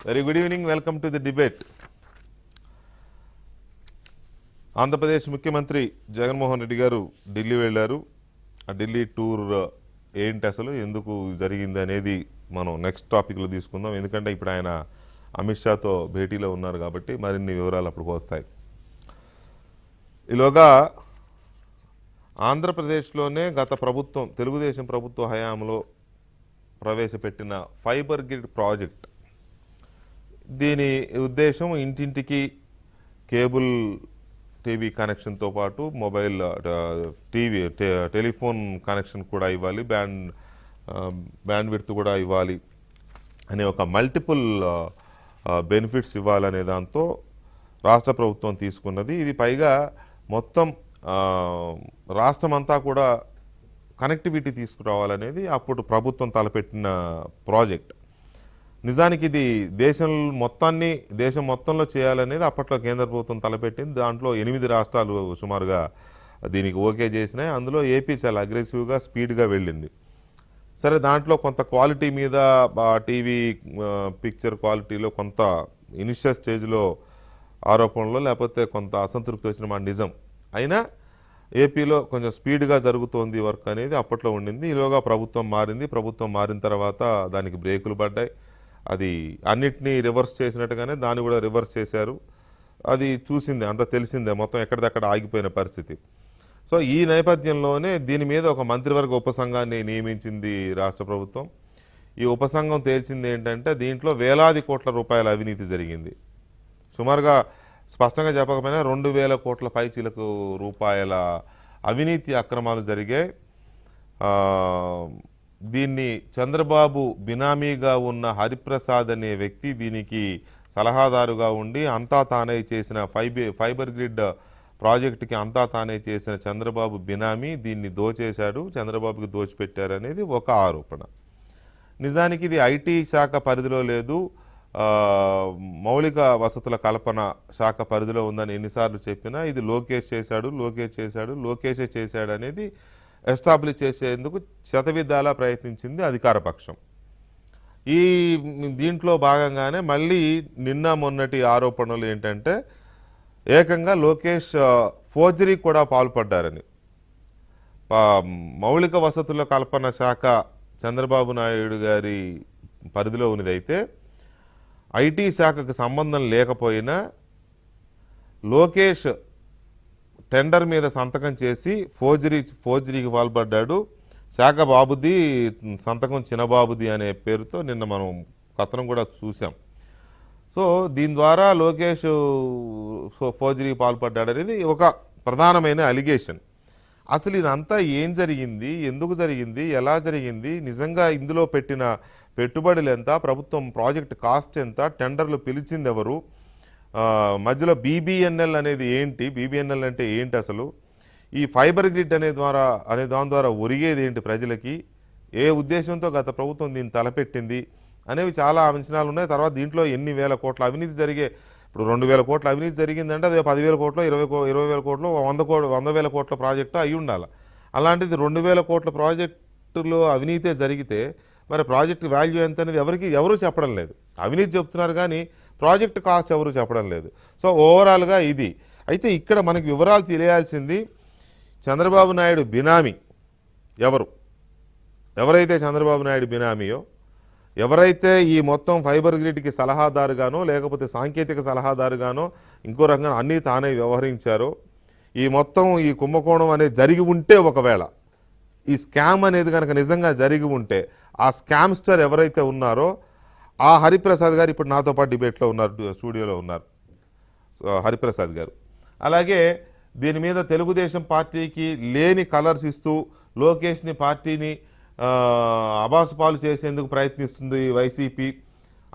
Very good evening. Welcome to the debate. Andhra Pradesh ముఖ్యమంత్రి జగన్మోహన్ రెడ్డి గారు ఢిల్లీ వెళ్ళారు. ఆ ఢిల్లీ టూర్ ఏంటి, అసలు ఎందుకు జరిగింది అనేది మనం నెక్స్ట్ టాపిక్లో తీసుకుందాం. ఎందుకంటే ఇప్పుడు ఆయన అమిత్ షాతో భేటీలో ఉన్నారు కాబట్టి మరిన్ని వివరాలు అప్పుడు వస్తాయి. ఈలోగా ఆంధ్రప్రదేశ్లోనే గత ప్రభుత్వం, తెలుగుదేశం ప్రభుత్వ హయాంలో ప్రవేశపెట్టిన ఫైబర్ గ్రిడ్ ప్రాజెక్ట్, దీని ఉద్దేశం ఇంటింటికి కేబుల్ టీవీ కనెక్షన్తో పాటు మొబైల్ టెలిఫోన్ కనెక్షన్ కూడా ఇవ్వాలి, బ్యాండ్ విడ్త్ కూడా ఇవ్వాలి అనే ఒక మల్టిపుల్ బెనిఫిట్స్ ఇవ్వాలనే దాంతో రాష్ట్ర ప్రభుత్వం తీసుకున్నది. ఇది పైగా మొత్తం రాష్ట్రం అంతా కూడా కనెక్టివిటీ తీసుకురావాలనేది అప్పుడు ప్రభుత్వం తలపెట్టిన ప్రాజెక్ట్. నిజానికి ఇది దేశం మొత్తంలో చేయాలనేది అప్పట్లో కేంద్ర ప్రభుత్వం తలపెట్టింది. దాంట్లో 8 రాష్ట్రాలు సుమారుగా దీనికి ఓకే చేసినాయి. అందులో ఏపీ చాలా అగ్రెసివ్గా స్పీడ్గా వెళ్ళింది. సరే, దాంట్లో కొంత క్వాలిటీ మీద, టీవీ పిక్చర్ క్వాలిటీలో కొంత ఇనిషియల్ స్టేజ్లో ఆరోపణలు లేకపోతే కొంత అసంతృప్తి వచ్చిన మాట నిజం. అయినా ఏపీలో కొంచెం స్పీడ్గా జరుగుతోంది వర్క్ అనేది అప్పట్లో ఉండింది. ఈలోగా ప్రభుత్వం మారింది. ప్రభుత్వం మారిన తర్వాత దానికి బ్రేకులు పడ్డాయి. అది అన్నిటినీ రివర్స్ చేసినట్టుగానే దాన్ని కూడా రివర్స్ చేశారు. అది చూసిందే, అంత తెలిసిందే, మొత్తం ఎక్కడిదక్కడ ఆగిపోయిన పరిస్థితి. సో ఈ నేపథ్యంలోనే దీని మీద ఒక మంత్రివర్గ ఉపసంఘాన్ని నియమించింది రాష్ట్ర ప్రభుత్వం. ఈ ఉపసంఘం తేల్చింది ఏంటంటే దీంట్లో వేలాది కోట్ల రూపాయల అవినీతి జరిగింది. సుమారుగా స్పష్టంగా చెప్పకపోయినా 2,000 కోట్ల పైచీలకు రూపాయల అవినీతి అక్రమాలు జరిగాయి. దీన్ని చంద్రబాబు బినామీగా ఉన్న హరిప్రసాద్ అనే వ్యక్తి దీనికి సలహాదారుగా ఉండి అంతా తానే చేసిన ఫైబర్ గ్రిడ్ ప్రాజెక్టుకి అంతా తానే చేసిన చంద్రబాబు బినామీ దీన్ని దోచేశాడు, చంద్రబాబుకి దోచిపెట్టారనేది ఒక ఆరోపణ. నిజానికి ఇది ఐటీ శాఖ పరిధిలో లేదు, మౌలిక వసతుల కల్పన శాఖ పరిధిలో ఉందని ఎన్నిసార్లు చెప్పినా ఇది లోకేషే చేశాడు అనేది ఎస్టాబ్లిష్ చేసేందుకు శతవిధాలా ప్రయత్నించింది అధికార పక్షం. దీంట్లో భాగంగానే మళ్ళీ నిన్న మొన్నటి ఆరోపణలు ఏంటంటే ఏకంగా లోకేష్ ఫోర్జరీ కూడా పాల్పడ్డారని. మౌలిక వసతుల కల్పన శాఖ చంద్రబాబు నాయుడు గారి పరిధిలో ఉన్నదైతే ఐటీ శాఖకు సంబంధం లేకపోయినా లోకేష్ టెండర్ మీద సంతకం చేసి ఫోర్జరీకి పాల్పడ్డాడు. శాఖ బాబుది సంతకం చిన్నబాబుది అనే పేరుతో నిన్న మనం కథనం కూడా చూసాం. సో దీని ద్వారా లోకేష్ ఫోర్జరీకి పాల్పడ్డాడు అనేది ఒక ప్రధానమైన అలిగేషన్. అసలు ఇదంతా ఏం జరిగింది, ఎందుకు జరిగింది, ఎలా జరిగింది, నిజంగా ఇందులో పెట్టిన పెట్టుబడులు ఎంత, ప్రభుత్వం ప్రాజెక్ట్ కాస్ట్ ఎంత, టెండర్లు పిలిచింది ఎవరు, మధ్యలో బీబీఎన్ఎల్ అనేది ఏంటి, బీబీఎన్ఎల్ అంటే ఏంటి, అసలు ఈ ఫైబర్ గ్రిడ్ అనే దాని ద్వారా ఒరిగేది ఏంటి ప్రజలకి, ఏ ఉద్దేశంతో గత ప్రభుత్వం దీన్ని తలపెట్టింది అనేవి చాలా అంచనాలు ఉన్నాయి. తర్వాత దీంట్లో ఎన్ని వేల కోట్ల అవినీతి జరిగే, ఇప్పుడు 2,000 కోట్ల అవినీతి జరిగిందంటే అదే 10,000 కోట్లు, 20,000 కోట్లు, 100,000 కోట్ల ప్రాజెక్టు అయి ఉండాలి. అలాంటిది 2,000 కోట్ల ప్రాజెక్టులో అవినీతే జరిగితే మరి ప్రాజెక్టు వాల్యూ ఎంత అనేది ఎవరూ చెప్పడం లేదు. అవినీతి చెప్తున్నారు కానీ ప్రాజెక్టు కాస్ట్ ఎవరు చెప్పడం లేదు. సో ఓవరాల్గా ఇది. అయితే ఇక్కడ మనకి వివరాలు తెలియాల్సింది చంద్రబాబు నాయుడు బినామీ ఎవరైతే చంద్రబాబు నాయుడు బినామీయో, ఎవరైతే ఈ మొత్తం ఫైబర్ గ్రిడ్కి సలహాదారుగానో లేకపోతే సాంకేతిక సలహాదారుగానో ఇంకో రకంగా అన్నీ తానే వ్యవహరించారో, ఈ మొత్తం ఈ కుంభకోణం అనేది జరిగి ఉంటే, ఒకవేళ ఈ స్కామ్ అనేది కనుక నిజంగా జరిగి ఉంటే, ఆ స్కామ్స్టర్ ఎవరైతే ఉన్నారో ఆ హరిప్రసాద్ గారు ఇప్పుడు నాతో పాటు డిబేట్లో ఉన్నారు, స్టూడియోలో ఉన్నారు హరిప్రసాద్ గారు. అలాగే దీని మీద తెలుగుదేశం పార్టీకి లేని కలర్స్ ఇస్తూ లోకేష్ని, పార్టీని అబాసుపాలు చేసేందుకు ప్రయత్నిస్తుంది వైసీపీ.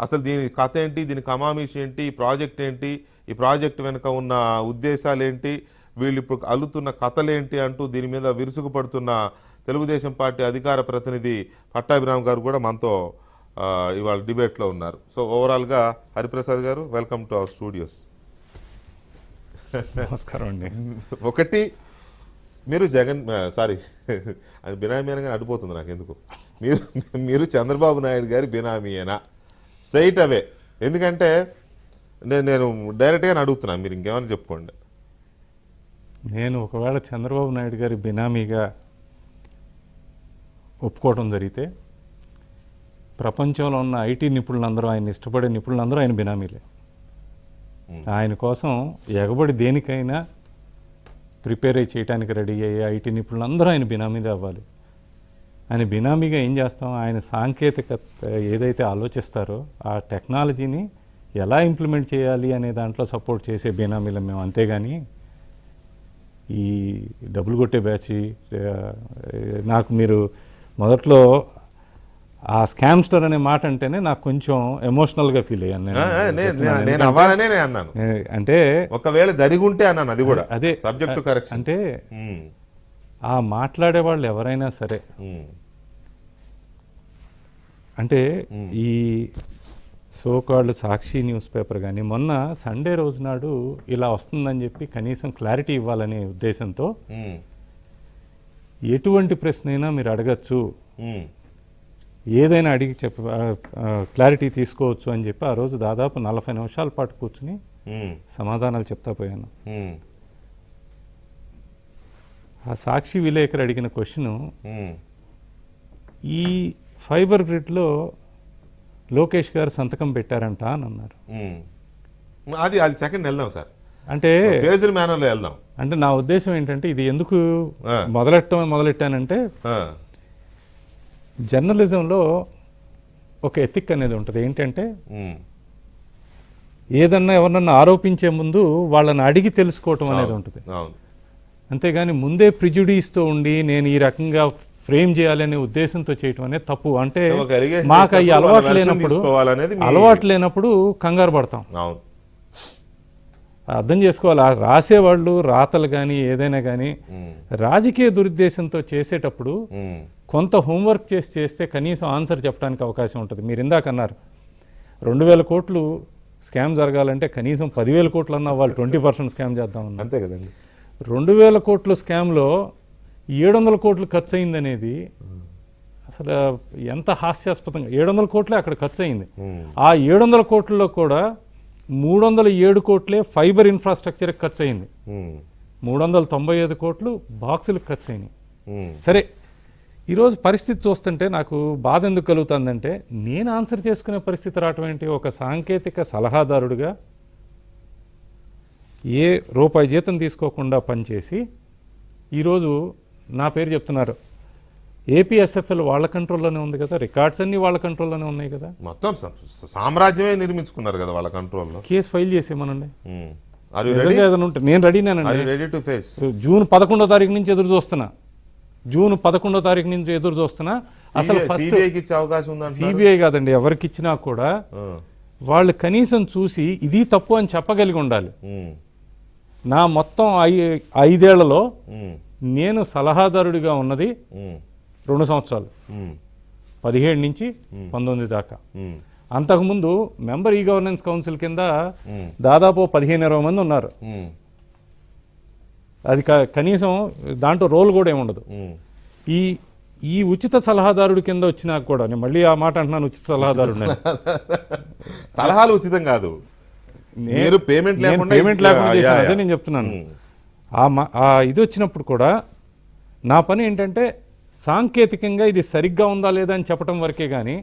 అసలు దీని కథ ఏంటి, దీని కమామిష్ ఏంటి, ఈ ప్రాజెక్ట్ ఏంటి, ఈ ప్రాజెక్ట్ వెనుక ఉన్న ఉద్దేశాలు ఏంటి, వీళ్ళు ఇప్పుడు అల్లుతున్న కథలేంటి అంటూ దీని మీద విరుచుకుపడుతున్న తెలుగుదేశం పార్టీ అధికార ప్రతినిధి పట్టాభిరామ్ గారు కూడా మనతో ఇవాళ డిబేట్లో ఉన్నారు. సో ఓవరాల్గా హరిప్రసాద్ గారు, వెల్కమ్ టు అవర్ స్టూడియోస్. నమస్కారం అండి. ఒకటి, మీరు అది బినామీ అనగానే అడిపోతుంది నాకు ఎందుకు. మీరు చంద్రబాబు నాయుడు గారి బినామీయేనా? స్ట్రైట్ అవే, ఎందుకంటే నేను డైరెక్ట్గా అడుగుతున్నాను, మీరు ఇంకేమైనా చెప్పుకోండి. నేను ఒకవేళ చంద్రబాబు నాయుడు గారి బినామీగా ఒప్పుకోవడం జరిగితే ప్రపంచంలో ఉన్న ఐటీ నిపుణులందరూ, ఆయన ఇష్టపడే నిపుణులందరూ ఆయన బినామీలే. ఆయన కోసం ఎగబడి దేనికైనా ప్రిపేర్ అయ్యి చేయడానికి రెడీ అయ్యే ఐటీ నిపుణులందరూ ఆయన బినామీదే అవ్వాలి. ఆయన బినామీగా ఏం చేస్తాం, ఆయన సాంకేతికత ఏదైతే ఆలోచిస్తారో ఆ టెక్నాలజీని ఎలా ఇంప్లిమెంట్ చేయాలి అనే దాంట్లో సపోర్ట్ చేసే బినామీలం మేము. అంతేగాని ఈ డబ్బులు కొట్టే బ్యాచ్, నాకు మీరు మొదట్లో ఆ స్కామ్స్టర్ అనే మాట అంటేనే నాకు కొంచెం ఎమోషనల్గా ఫీల్ అయ్యాను. నేను అవ్వాలనే అన్నాను, అంటే ఒకవేళ జరిగి ఉంటే అన్నాను. అది కూడా అదే సబ్జెక్ట్ కరెక్షన్. అంటే ఆ మాట్లాడే వాళ్ళు ఎవరైనా సరే, అంటే ఈ సోకాల్డ్ సాక్షి న్యూస్ పేపర్ కానీ మొన్న సండే రోజు నాడు ఇలా వస్తుందని చెప్పి కనీసం క్లారిటీ ఇవ్వాలనే ఉద్దేశంతో ఎటువంటి ప్రశ్న అయినా మీరు అడగచ్చు, ఏదైనా అడిగి క్లారిటీ తీసుకోవచ్చు అని చెప్పి ఆ రోజు దాదాపు 40 నిమిషాల పాటు కూర్చుని సమాధానాలు చెప్తా పోయాను. ఆ సాక్షి విలేకరు అడిగిన క్వశ్చను, ఈ ఫైబర్ గ్రిడ్లో లోకేష్ గారు సంతకం పెట్టారంట అని అన్నారు. అది సెకండ్ వెళ్దాం సార్, అంటే ఫేజ్డ్ మేనర్లో వెళ్దాం. అంటే నా ఉద్దేశం ఏంటంటే, ఇది ఎందుకు మొదలెట్టానంటే జర్నలిజంలో ఒక ఎథిక్ అనేది ఉంటుంది. ఏంటంటే ఏదన్నా ఎవరన్నా ఆరోపించే ముందు వాళ్ళని అడిగి తెలుసుకోవటం అనేది ఉంటుంది. అంతేగాని ముందే ప్రిజుడీస్తో ఉండి నేను ఈ రకంగా ఫ్రేమ్ చేయాలనే ఉద్దేశంతో చేయటం అనేది తప్పు. అంటే మాకు అవి అలవాటు లేనప్పుడు కంగారు పడతాం. అర్థం చేసుకోవాలి. రాసేవాళ్ళు రాతలు కానీ ఏదైనా కానీ రాజకీయ దురుద్దేశంతో చేసేటప్పుడు కొంత హోంవర్క్ చేస్తే కనీసం ఆన్సర్ చెప్పడానికి అవకాశం ఉంటుంది. మీరు ఇందాక అన్నారు 2,000 కోట్లు స్కామ్ జరగాలంటే కనీసం 10,000 కోట్లు అన్నా వాళ్ళు 20% స్కామ్ చేద్దాం. అంతే కదండి. 2,000 కోట్ల స్కామ్లో 700 కోట్లు ఖర్చు అయిందనేది అసలు ఎంత హాస్యాస్పదంగా. 700 కోట్లే అక్కడ ఖర్చు అయింది. ఆ 700 కోట్లలో కూడా 307 కోట్లే ఫైబర్ ఇన్ఫ్రాస్ట్రక్చర్కి ఖర్చు అయింది. 395 కోట్లు బాక్సులకు ఖర్చు అయినాయి. సరే, ఈరోజు పరిస్థితి చూస్తుంటే నాకు బాధ ఎందుకు కలుగుతుందంటే, నేను ఆన్సర్ చేసుకునే పరిస్థితి రావటం ఏంటి? ఒక సాంకేతిక సలహాదారుడిగా ఏ రూపాయి జీతం తీసుకోకుండా పనిచేసి ఈరోజు నా పేరు చెప్తున్నారు. ఏపీఎస్ఎఫ్ఎల్ వాళ్ళ కంట్రోల్లోనే ఉంది కదా, రికార్డ్స్ అన్నీ వాళ్ళ కంట్రోల్లోనే ఉన్నాయి కదా, మొత్తం సామ్రాజ్యమే నిర్మించుకున్నారు కదా వాళ్ళ కంట్రోల్లో. కేసు ఫైల్ చేసేమనండి. ఏదైనా ఉంటే నేను రెడీనేనండి. జూన్ 11వ తారీఖు నుంచి ఎదురు చూస్తున్నా. అసలు సిబిఐ కాదండి, ఎవరికి ఇచ్చినా కూడా వాళ్ళు కనీసం చూసి ఇది తప్పు అని చెప్పగలిగి ఉండాలి. నా మొత్తం 5 ఏళ్లలో నేను సలహాదారుడిగా ఉన్నది 2 సంవత్సరాలు, 17 నుంచి 19 దాకా. అంతకుముందు మెంబర్ ఈ గవర్నెన్స్ కౌన్సిల్ కింద దాదాపు 15-20 మంది ఉన్నారు. అది కనీసం దాంట్లో రోల్ కూడా ఏముండదు. ఈ ఉచిత సలహాదారుడి కింద వచ్చినా కూడా, నేను మళ్ళీ ఆ మాట అంటున్నాను, ఉచిత సలహాదారుడు. సలహాలు ఉచితం కాదు, పేమెంట్ లేకుండా అదే నేను చెప్తున్నాను. ఇది వచ్చినప్పుడు కూడా నా పని ఏంటంటే సాంకేతికంగా ఇది సరిగ్గా ఉందా లేదా అని చెప్పడం వరకే కానీ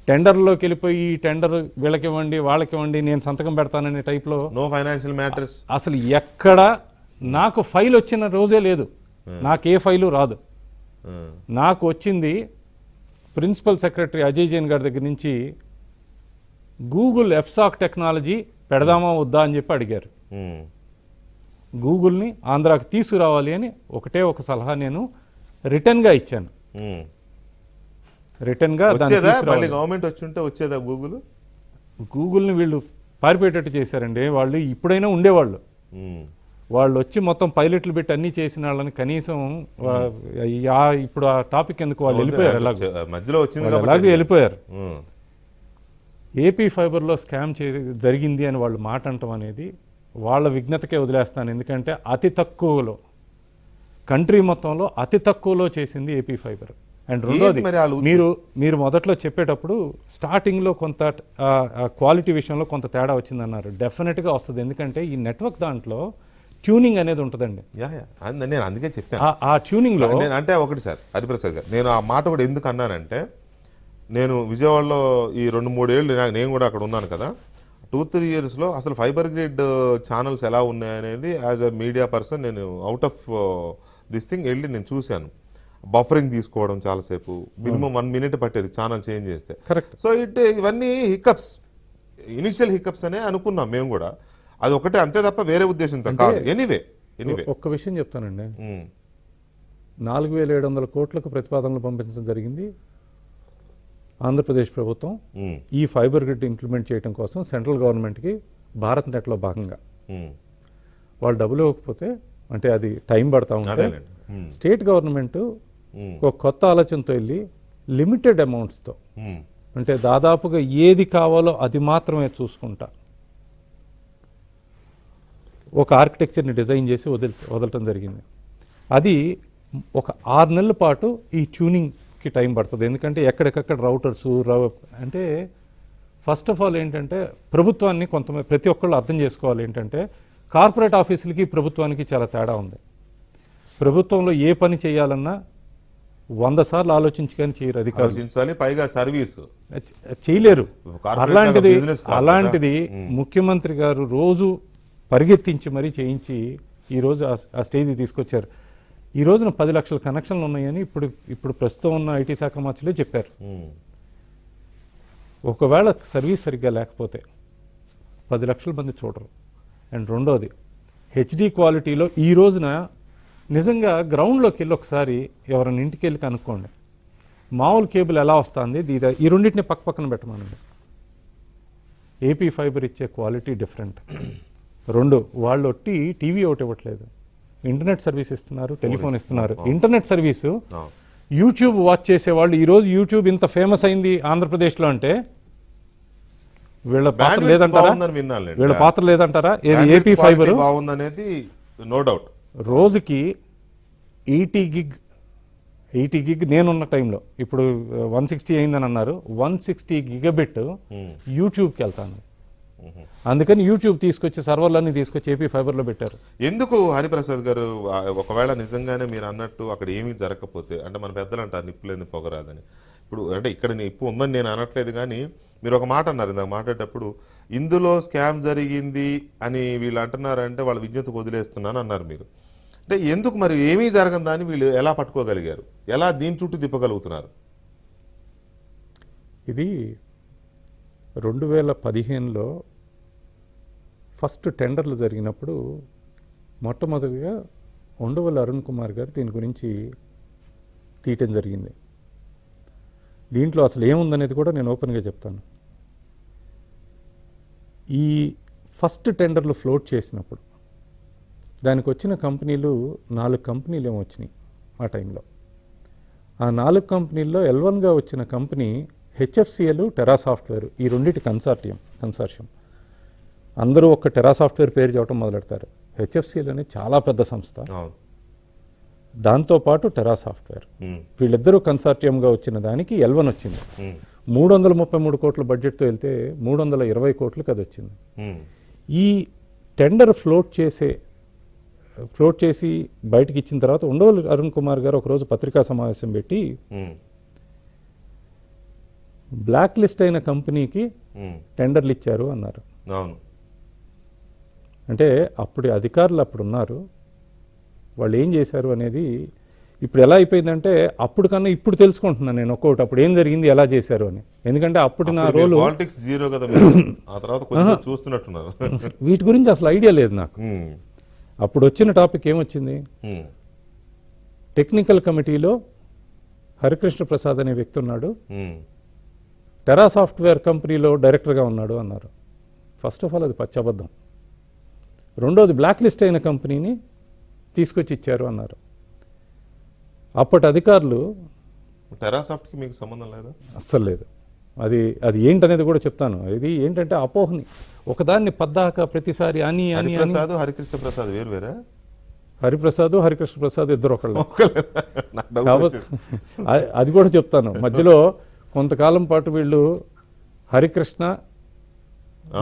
టెండర్లోకి వెళ్ళిపోయి ఈ టెండర్ వీళ్ళకివ్వండి వాళ్ళకివ్వండి నేను సంతకం పెడతాననే టైప్లో నో ఫైనాన్షియల్ మ్యాటర్స్ అసలు ఎక్కడ నాకు ఫైల్ వచ్చిన రోజే లేదు. నాకు ఏ ఫైలు రాదు. నాకు వచ్చింది ప్రిన్సిపల్ సెక్రటరీ అజయ్ జైన్ గారి దగ్గర నుంచి గూగుల్ ఎఫ్సాక్ టెక్నాలజీ పెడదామా వద్దా అని చెప్పి అడిగారు. గూగుల్ని ఆంధ్రాకి తీసుకురావాలి అని ఒక సలహా నేను రిటర్న్గా ఇచ్చాను. రిటర్న్గా గవర్నమెంట్ వచ్చి వచ్చేదా గూగుల్ని వీళ్ళు పారిపోయేటట్టు చేశారండి. వాళ్ళు ఇప్పుడైనా ఉండేవాళ్ళు. వాళ్ళు వచ్చి మొత్తం పైలట్లు పెట్టి అన్నీ చేసిన వాళ్ళని కనీసం ఇప్పుడు ఆ టాపిక్ ఎందుకు, వాళ్ళు వెళ్ళిపోయారు. ఎలాగో వెళ్ళిపోయారు. ఏపీ ఫైబర్లో స్కామ్ జరిగింది అని వాళ్ళు మాట అంటాం అనేది వాళ్ళ విఘ్నతకే వదిలేస్తాను. ఎందుకంటే అతి తక్కువలో, కంట్రీ మొత్తంలో అతి తక్కువలో చేసింది ఏపీ ఫైబర్. అండ్ రెండోది మరి వాళ్ళు మీరు మొదట్లో చెప్పేటప్పుడు స్టార్టింగ్లో కొంత క్వాలిటీ విషయంలో కొంత తేడా వచ్చిందన్నారు. డెఫినెట్గా వస్తుంది, ఎందుకంటే ఈ నెట్వర్క్ దాంట్లో ట్యూనింగ్ అనేది ఉంటుందండి. నేను అందుకే చెప్పాను. ఆ ట్యూనింగ్లో నేను అంటే ఒకటి సార్ హరిప్రసాద్ గారు, నేను ఆ మాట కూడా ఎందుకు అన్నానంటే, నేను విజయవాడలో ఈ 2-3 ఏళ్ళు నేను కూడా అక్కడ ఉన్నాను కదా, 2-3 ఇయర్స్లో అసలు ఫైబర్ గ్రిడ్ ఛానల్స్ ఎలా ఉన్నాయనేది యాజ్ అ మీడియా పర్సన్ నేను అవుట్ ఆఫ్ దిస్ థింగ్ వెళ్ళి నేను చూశాను. బఫరింగ్ తీసుకోవడం చాలాసేపు, మినిమం 1 minute పట్టేది ఛానల్ చేంజ్ చేస్తే. కరెక్ట్. సో ఇవన్నీ హికప్స్, ఇనిషియల్ హికప్స్ అనే అనుకున్నాం మేము కూడా. అది ఒకటే, అంతే తప్ప వేరే ఉద్దేశంతో కాదు. ఎనీవే ఒక్క విషయం చెప్తానండి, 4,700 కోట్లకు ప్రతిపాదనలు పంపించడం జరిగింది ఆంధ్రప్రదేశ్ ప్రభుత్వం ఈ ఫైబర్ గ్రిడ్ ఇంప్లిమెంట్ చేయడం కోసం సెంట్రల్ గవర్నమెంట్కి భారత్ నెట్లో భాగంగా. వాళ్ళు డబ్బులు ఇవ్వకపోతే, అంటే అది టైం పడతా ఉంటే, స్టేట్ గవర్నమెంట్ ఒక కొత్త ఆలోచనతో వెళ్ళి లిమిటెడ్ అమౌంట్స్తో, అంటే దాదాపుగా ఏది కావాలో అది మాత్రమే చూసుకుంటా ఒక ఆర్కిటెక్చర్ని డిజైన్ చేసి వదలటం జరిగింది. అది ఒక 6 నెలల పాటు ఈ ట్యూనింగ్కి టైం పడుతుంది, ఎందుకంటే ఎక్కడికక్కడ రౌటర్స్ అంటే ఫస్ట్ ఆఫ్ ఆల్ ఏంటంటే ప్రభుత్వాన్ని కొంతమంది ప్రతి ఒక్కళ్ళు అర్థం చేసుకోవాలి ఏంటంటే, కార్పొరేట్ ఆఫీసులకి ప్రభుత్వానికి చాలా తేడా ఉంది. ప్రభుత్వంలో ఏ పని చేయాలన్నా 100 సార్లు ఆలోచించి కానీ చేయరు అధికారులు, పైగా సర్వీస్ చేయలేరు. అలాంటిది ముఖ్యమంత్రి గారు రోజు పరిగెత్తించి మరీ చేయించి ఈరోజు ఆ స్టేజ్కి తీసుకొచ్చారు. ఈ రోజున 10 లక్షల కనెక్షన్లు ఉన్నాయని ఇప్పుడు ప్రస్తుతం ఉన్న ఐటీ శాఖ మంత్రులే చెప్పారు. ఒకవేళ సర్వీస్ సరిగ్గా లేకపోతే 10 లక్షల మంది చూడరు. అండ్ రెండోది హెచ్డి క్వాలిటీలో ఈ రోజున నిజంగా గ్రౌండ్లోకి వెళ్ళి ఒకసారి ఎవరైనా ఇంటికి వెళ్ళి కనుక్కోండి, మామూలు కేబుల్ ఎలా వస్తుంది, ఈ రెండింటిని పక్కన పెట్టమనండి. ఏపీ ఫైబర్ ఇచ్చే క్వాలిటీ డిఫరెంట్. 2, వాళ్ళు టీవీ ఒకటి ఇవ్వట్లేదు, ఇంటర్నెట్ సర్వీస్ ఇస్తున్నారు, టెలిఫోన్ ఇస్తున్నారు. ఇంటర్నెట్ సర్వీసు యూట్యూబ్ వాచ్ చేసేవాళ్ళు, ఈరోజు యూట్యూబ్ ఇంత ఫేమస్ అయింది ఆంధ్రప్రదేశ్లో అంటే వీళ్ళ పాత్ర లేదంటారా? ఏపీ ఫైబర్ బాగుందనేది నో డౌట్. రోజుకి 80 గిగ్ నేనున్న టైంలో, ఇప్పుడు 160 అయిందని అన్నారు, 160 గిగబిట్ యూట్యూబ్కి వెళ్తాను. అందుకని యూట్యూబ్ తీసుకొచ్చి సర్వర్లన్నీ తీసుకొచ్చి ఏపీ ఫైబర్లో పెట్టారు. ఎందుకు హరిప్రసాద్ గారు, ఒకవేళ నిజంగానే మీరు అన్నట్టు అక్కడ ఏమీ జరగకపోతే, అంటే మన పెద్దలు అంటారు నిప్పులేని పొగరాదని. ఇప్పుడు అంటే ఇక్కడ నిప్పు ఉందని నేను అనట్లేదు, కానీ మీరు ఒక మాట అన్నారు ఇందాక మాట్లాడేటప్పుడు, ఇందులో స్కామ్ జరిగింది అని వీళ్ళు అంటున్నారంటే వాళ్ళ విజ్ఞతకు వదిలేస్తున్నాను అన్నారు మీరు. అంటే ఎందుకు మరి ఏమీ జరగదని వీళ్ళు ఎలా పట్టుకోగలిగారు, ఎలా దీని చుట్టూ తిప్పగలుగుతున్నారు? ఇది 2015లో ఫస్ట్ టెండర్లు జరిగినప్పుడు మొట్టమొదటిగా ఉండవల్లి అరుణ్ కుమార్ గారు దీని గురించి తీయటం జరిగింది. దీంట్లో అసలు ఏముందనేది కూడా నేను ఓపెన్గా చెప్తాను. ఈ ఫస్ట్ టెండర్లు ఫ్లోట్ చేసినప్పుడు దానికి వచ్చిన కంపెనీలు 4 కంపెనీలు ఏమో వచ్చినాయి ఆ టైంలో. ఆ 4 కంపెనీల్లో L1గా వచ్చిన కంపెనీ హెచ్ఎఫ్సిఎల్, టెరా సాఫ్ట్వేర్, ఈ రెండింటి కన్సార్షియం. అందరూ ఒక టెరా సాఫ్ట్వేర్ పేరు చెప్పడం మొదలెడతారు. హెచ్ఎఫ్సిఎల్ అనేది చాలా పెద్ద సంస్థ, దాంతోపాటు టెరా సాఫ్ట్వేర్, వీళ్ళిద్దరూ కన్సార్టియంగా వచ్చిన దానికి L1 వచ్చింది. 333 కోట్ల బడ్జెట్తో వెళ్తే 320 కోట్లకి అది వచ్చింది. ఈ టెండర్ ఫ్లోట్ చేసి బయటకి ఇచ్చిన తర్వాత ఉండవల్లి అరుణ్ కుమార్ గారు ఒకరోజు పత్రికా సమావేశం పెట్టి బ్లాక్ లిస్ట్ అయిన కంపెనీకి టెండర్లు ఇచ్చారు అన్నారు. అంటే అప్పుడు అధికారులు అప్పుడు ఉన్నారు, వాళ్ళు ఏం చేశారు అనేది ఇప్పుడు ఎలా అయిపోయిందంటే, అప్పుడు కన్నా ఇప్పుడు తెలుసుకుంటున్నాను నేను ఒక్కొక్కటి అప్పుడు ఏం జరిగింది, ఎలా చేశారు అని. ఎందుకంటే అప్పుడు నా రోలు వీటి గురించి అసలు ఐడియా లేదు నాకు. అప్పుడు వచ్చిన టాపిక్ ఏమొచ్చింది, టెక్నికల్ కమిటీలో హరికృష్ణ ప్రసాద్ అనే వ్యక్తి ఉన్నాడు, టెరా సాఫ్ట్వేర్ కంపెనీలో డైరెక్టర్గా ఉన్నాడు అన్నారు. ఫస్ట్ ఆఫ్ ఆల్ అది పచ్చబద్ధం. రెండోది బ్లాక్ లిస్ట్ అయిన కంపెనీని తీసుకొచ్చి ఇచ్చారు అన్నారు. అప్పటి అధికారులు, టెరా సాఫ్ట్కి మీకు సంబంధం లేదా? అస్సలు లేదు. అది ఏంటనేది కూడా చెప్తాను. ఇది ఏంటంటే అపోహని ఒకదాన్ని పద్దాక ప్రతిసారి అని హరికృష్ణ ప్రసాద్ వేరు వేరే హరిప్రసాద్ హరికృష్ణ ప్రసాద్ ఇద్దరు ఒకళ్ళు. నాకు డౌట్ కాబట్టి వచ్చింది. అది కూడా చెప్తాను. మధ్యలో కొంతకాలం పాటు వీళ్ళు హరికృష్ణ,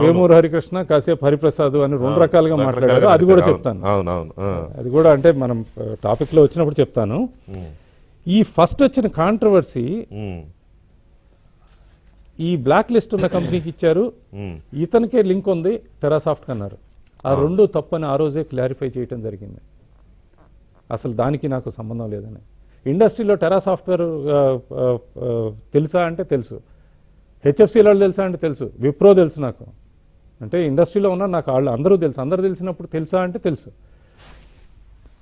వేమూరు హరికృష్ణ, కాసేపు హరిప్రసాద్ అని రెండు రకాలుగా మాట్లాడారు. అది కూడా చెప్తాను. అవునవును. అది కూడా అంటే మనం టాపిక్లో వచ్చినప్పుడు చెప్తాను. ఈ ఫస్ట్ వచ్చిన కాంట్రవర్సీ ఈ బ్లాక్ లిస్ట్ ఉన్న కంపెనీకి ఇచ్చారు, ఇతనికే లింక్ ఉంది టెరాసాఫ్ట్ అన్నారు. ఆ రెండు తప్పని ఆ రోజే క్లారిఫై చేయటం జరిగింది. అసలు దానికి నాకు సంబంధం లేదని. ఇండస్ట్రీలో టెరా సాఫ్ట్వేర్ తెలుసా అంటే తెలుసు, హెచ్ఎఫ్సీలో తెలుసా అంటే తెలుసు, విప్రో తెలుసు నాకు. అంటే ఇండస్ట్రీలో ఉన్న నాకు వాళ్ళు అందరూ తెలుసు. అందరూ తెలిసినప్పుడు తెలుసా అంటే తెలుసు.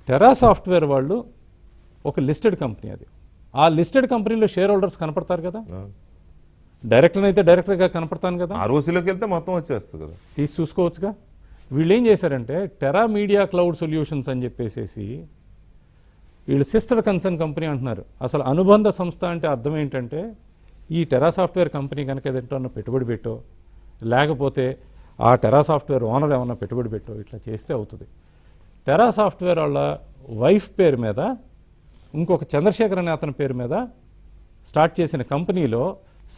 టెరా సాఫ్ట్వేర్ వాళ్ళు ఒక లిస్టెడ్ కంపెనీ. అది ఆ లిస్టెడ్ కంపెనీలో షేర్ హోల్డర్స్ కనపడతారు కదా. డైరెక్టర్ అయితే డైరెక్టర్గా కనపడతాను కదా. ఆర్ఓసీలోకి వెళ్తే మొత్తం వచ్చేస్తుంది కదా, తీసి చూసుకోవచ్చుగా. వీళ్ళు ఏం చేశారంటే టెరా మీడియా క్లౌడ్ సొల్యూషన్స్ అని చెప్పేసి వీళ్ళు సిస్టర్ కన్సర్న్ కంపెనీ అంటున్నారు. అసలు అనుబంధ సంస్థ అంటే అర్థం ఏంటంటే ఈ టెరా సాఫ్ట్వేర్ కంపెనీ కనుక ఏదంటే పెట్టుబడి పెట్టో, లేకపోతే ఆ టెరా సాఫ్ట్వేర్ ఓనర్ ఏమన్నా పెట్టుబడి పెట్టో ఇట్లా చేస్తే అవుతుంది. టెరా సాఫ్ట్వేర్ వాళ్ళ వైఫ్ పేరు మీద ఇంకొక చంద్రశేఖర్ అనే అతని పేరు మీద స్టార్ట్ చేసిన కంపెనీలో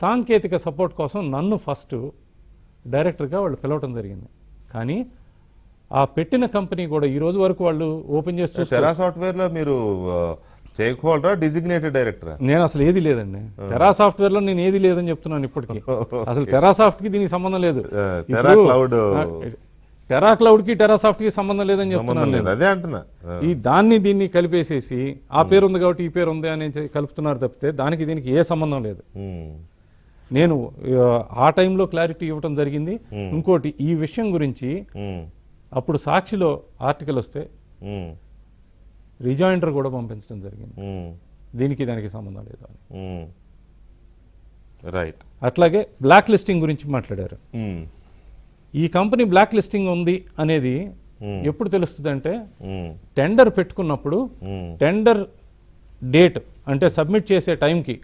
సాంకేతిక సపోర్ట్ కోసం నన్ను ఫస్ట్ డైరెక్టర్గా వాళ్ళు పిలవటం జరిగింది. కానీ ఆ పెట్టిన కంపెనీ కూడా ఈ రోజు వరకు వాళ్ళు ఓపెన్ చేస్తూ టెరా సాఫ్ట్వేర్ లో మీరు స్టేక్ హోల్డర్, డిజిగ్నేటెడ్ డైరెక్టర్? నేను అసలు ఏది లేదండి టెరా సాఫ్ట్వేర్ లో, నేను ఏది లేదని చెప్తున్నాను ఇప్పటికీ. అసలు టెరా సాఫ్ట్ కి దీనికి సంబంధం లేదు. టెరా క్లౌడ్, టెరా క్లౌడ్ కి టెరా సాఫ్ట్ కి సంబంధం లేదని చెప్తున్నాను. అదే అంటున్నా. ఈ దాన్ని దీన్ని కలిపేసేసి ఆ పేరు ఉంది కాబట్టి ఈ పేరు ఉంది అని కలుపుతున్నారు తప్పితే దానికి దీనికి ఏ సంబంధం లేదు. నేను ఆ టైంలో క్లారిటీ ఇవ్వటం జరిగింది. ఇంకోటి ఈ విషయం గురించి అప్పుడు సాక్షిలో ఆర్టికల్ వస్తే రిజాయిండర్ కూడా పంపించడం జరిగింది. దీనికి దానికి సంబంధం లేదు అని. రైట్. అట్లాగే బ్లాక్ లిస్టింగ్ గురించి మాట్లాడారు. ఈ కంపెనీ బ్లాక్ లిస్టింగ్ ఉంది అనేది ఎప్పుడు తెలుస్తుంది అంటే టెండర్ పెట్టుకున్నప్పుడు టెండర్ డేట్ అంటే సబ్మిట్ చేసే టైంకి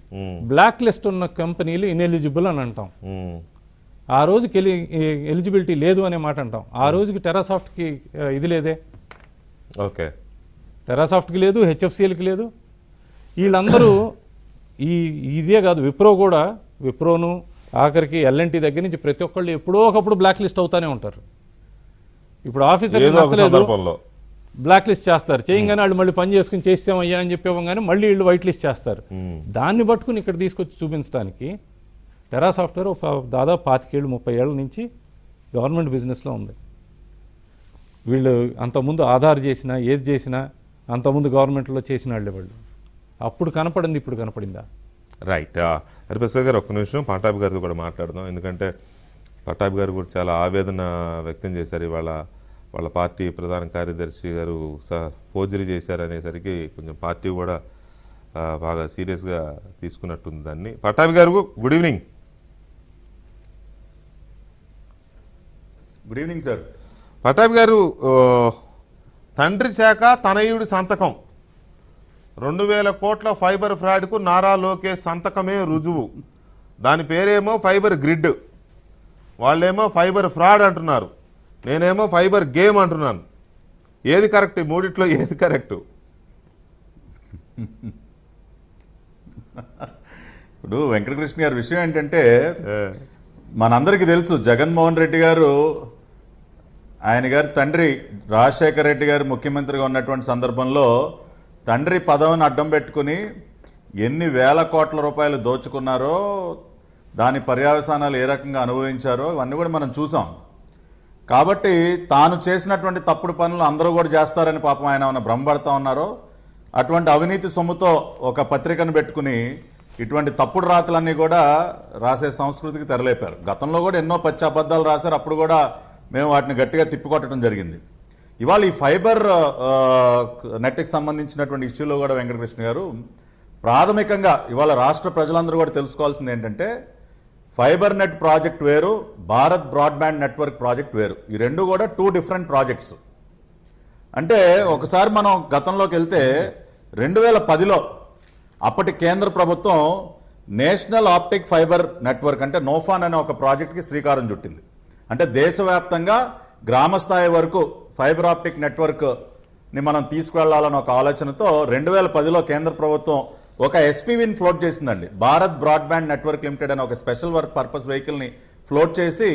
బ్లాక్ లిస్ట్ ఉన్న కంపెనీలు ఇన్ఎలిజిబుల్ అని అంటాం. ఆ రోజుకి ఎలిజిబిలిటీ లేదు అనే మాట అంటాం. ఆ రోజుకి టెరాసాఫ్ట్కి ఇది లేదే. ఓకే, టెరాసాఫ్ట్కి లేదు, హెచ్ఎఫ్సిఎల్కి లేదు. వీళ్ళందరూ ఇదే కాదు, విప్రో కూడా, విప్రోను ఆఖరికి ఎల్ఎన్టీ దగ్గర నుంచి ప్రతి ఒక్కళ్ళు ఎప్పుడో ఒకప్పుడు బ్లాక్ లిస్ట్ అవుతానే ఉంటారు. ఇప్పుడు ఆఫీసర్ బ్లాక్ లిస్ట్ చేస్తారు, చేయగానే వాళ్ళు మళ్ళీ పని చేసుకుని చేసామయ్యా అని చెప్పేవాగానే మళ్ళీ వీళ్ళు వైట్ లిస్ట్ చేస్తారు. దాన్ని పట్టుకుని ఇక్కడ తీసుకొచ్చి చూపించడానికి టెరా సాఫ్ట్వేర్ ఒక దాదాపు 25 ఏళ్ళు 30 ఏళ్ళ నుంచి గవర్నమెంట్ బిజినెస్లో ఉంది. వీళ్ళు అంతకుముందు ఆధార్ చేసినా ఏది చేసినా అంతకుముందు గవర్నమెంట్లో చేసిన వాళ్ళు. అప్పుడు కనపడింది, ఇప్పుడు కనపడిందా? రైట్. హరిప్రసాద్ గారు, ఒక్క నిమిషం పట్టాభి గారితో కూడా మాట్లాడదాం. ఎందుకంటే పట్టాభి గారు కూడా చాలా ఆవేదన వ్యక్తం చేశారు. ఇవాళ వాళ్ళ పార్టీ ప్రధాన కార్యదర్శి గారు ఫోర్జరీ చేశారనేసరికి కొంచెం పార్టీ కూడా బాగా సీరియస్గా తీసుకున్నట్టుంది దాన్ని. పట్టాభి గారు, good evening. Good evening sir. Pattabhi గారు, తండ్రి శాఖ తనయుడి సంతకం, 2000 కోట్ల ఫైబర్ ఫ్రాడ్కు నారా లోకేష్ సంతకమే రుజువు. దాని పేరేమో ఫైబర్ గ్రిడ్, వాళ్ళేమో ఫైబర్ ఫ్రాడ్ అంటున్నారు, నేనేమో ఫైబర్ గేమ్ అంటున్నాను. ఏది కరెక్ట్? మూడిట్లో ఏది కరెక్ట్? ఇప్పుడు వెంకటకృష్ణ గారి విషయం ఏంటంటే, మనందరికీ తెలుసు జగన్మోహన్ రెడ్డి గారు, ఆయన గారి తండ్రి రాజశేఖర రెడ్డి గారు ముఖ్యమంత్రిగా ఉన్నటువంటి సందర్భంలో తండ్రి పదవిని అడ్డం పెట్టుకుని ఎన్ని వేల కోట్ల రూపాయలు దోచుకున్నారో, దాని పర్యవసానాలు ఏ రకంగా అనుభవించారో ఇవన్నీ కూడా మనం చూసాం. కాబట్టి తాను చేసినటువంటి తప్పుడు పనులు అందరూ కూడా చేస్తారని పాపం ఆయన ఏమైనా భ్రమపడతా ఉన్నారో, అటువంటి అవినీతి సొమ్ముతో ఒక పత్రికను పెట్టుకుని ఇటువంటి తప్పుడు రాతలన్నీ కూడా రాసే సంస్కృతికి తెరలేపారు. గతంలో కూడా ఎన్నో పచ్చి అబద్ధాలు రాశారు, అప్పుడు కూడా మేము వాటిని గట్టిగా తిప్పికొట్టడం జరిగింది. ఇవాళ ఈ ఫైబర్ నెట్కి సంబంధించినటువంటి ఇష్యూలో కూడా వెంకటకృష్ణ గారు, ప్రాథమికంగా ఇవాళ రాష్ట్ర ప్రజలందరూ కూడా తెలుసుకోవాల్సింది ఏంటంటే, ఫైబర్ నెట్ ప్రాజెక్ట్ వేరు, భారత్ బ్రాడ్బ్యాండ్ నెట్వర్క్ ప్రాజెక్ట్ వేరు. ఈ రెండు కూడా 2 డిఫరెంట్ ప్రాజెక్ట్స్. అంటే ఒకసారి మనం గతంలోకి వెళ్తే 2010లో అప్పటి కేంద్ర ప్రభుత్వం నేషనల్ ఆప్టిక్ ఫైబర్ నెట్వర్క్ అంటే నోఫాన్ అనే ఒక ప్రాజెక్ట్కి శ్రీకారం చుట్టింది. అంటే దేశవ్యాప్తంగా గ్రామస్థాయి వరకు ఫైబర్ ఆప్టిక్ నెట్వర్క్ ని మనం తీసుకువెళ్లాలన్న ఒక ఆలోచనతో 2010లో కేంద్ర ప్రభుత్వం ఒక ఎస్పీవీని ఫ్లోట్ చేసిందండి. భారత్ బ్రాడ్బ్యాండ్ నెట్వర్క్ లిమిటెడ్ అనే ఒక స్పెషల్ వర్క్ పర్పస్ వెహికల్ ని ఫ్లోట్ చేసి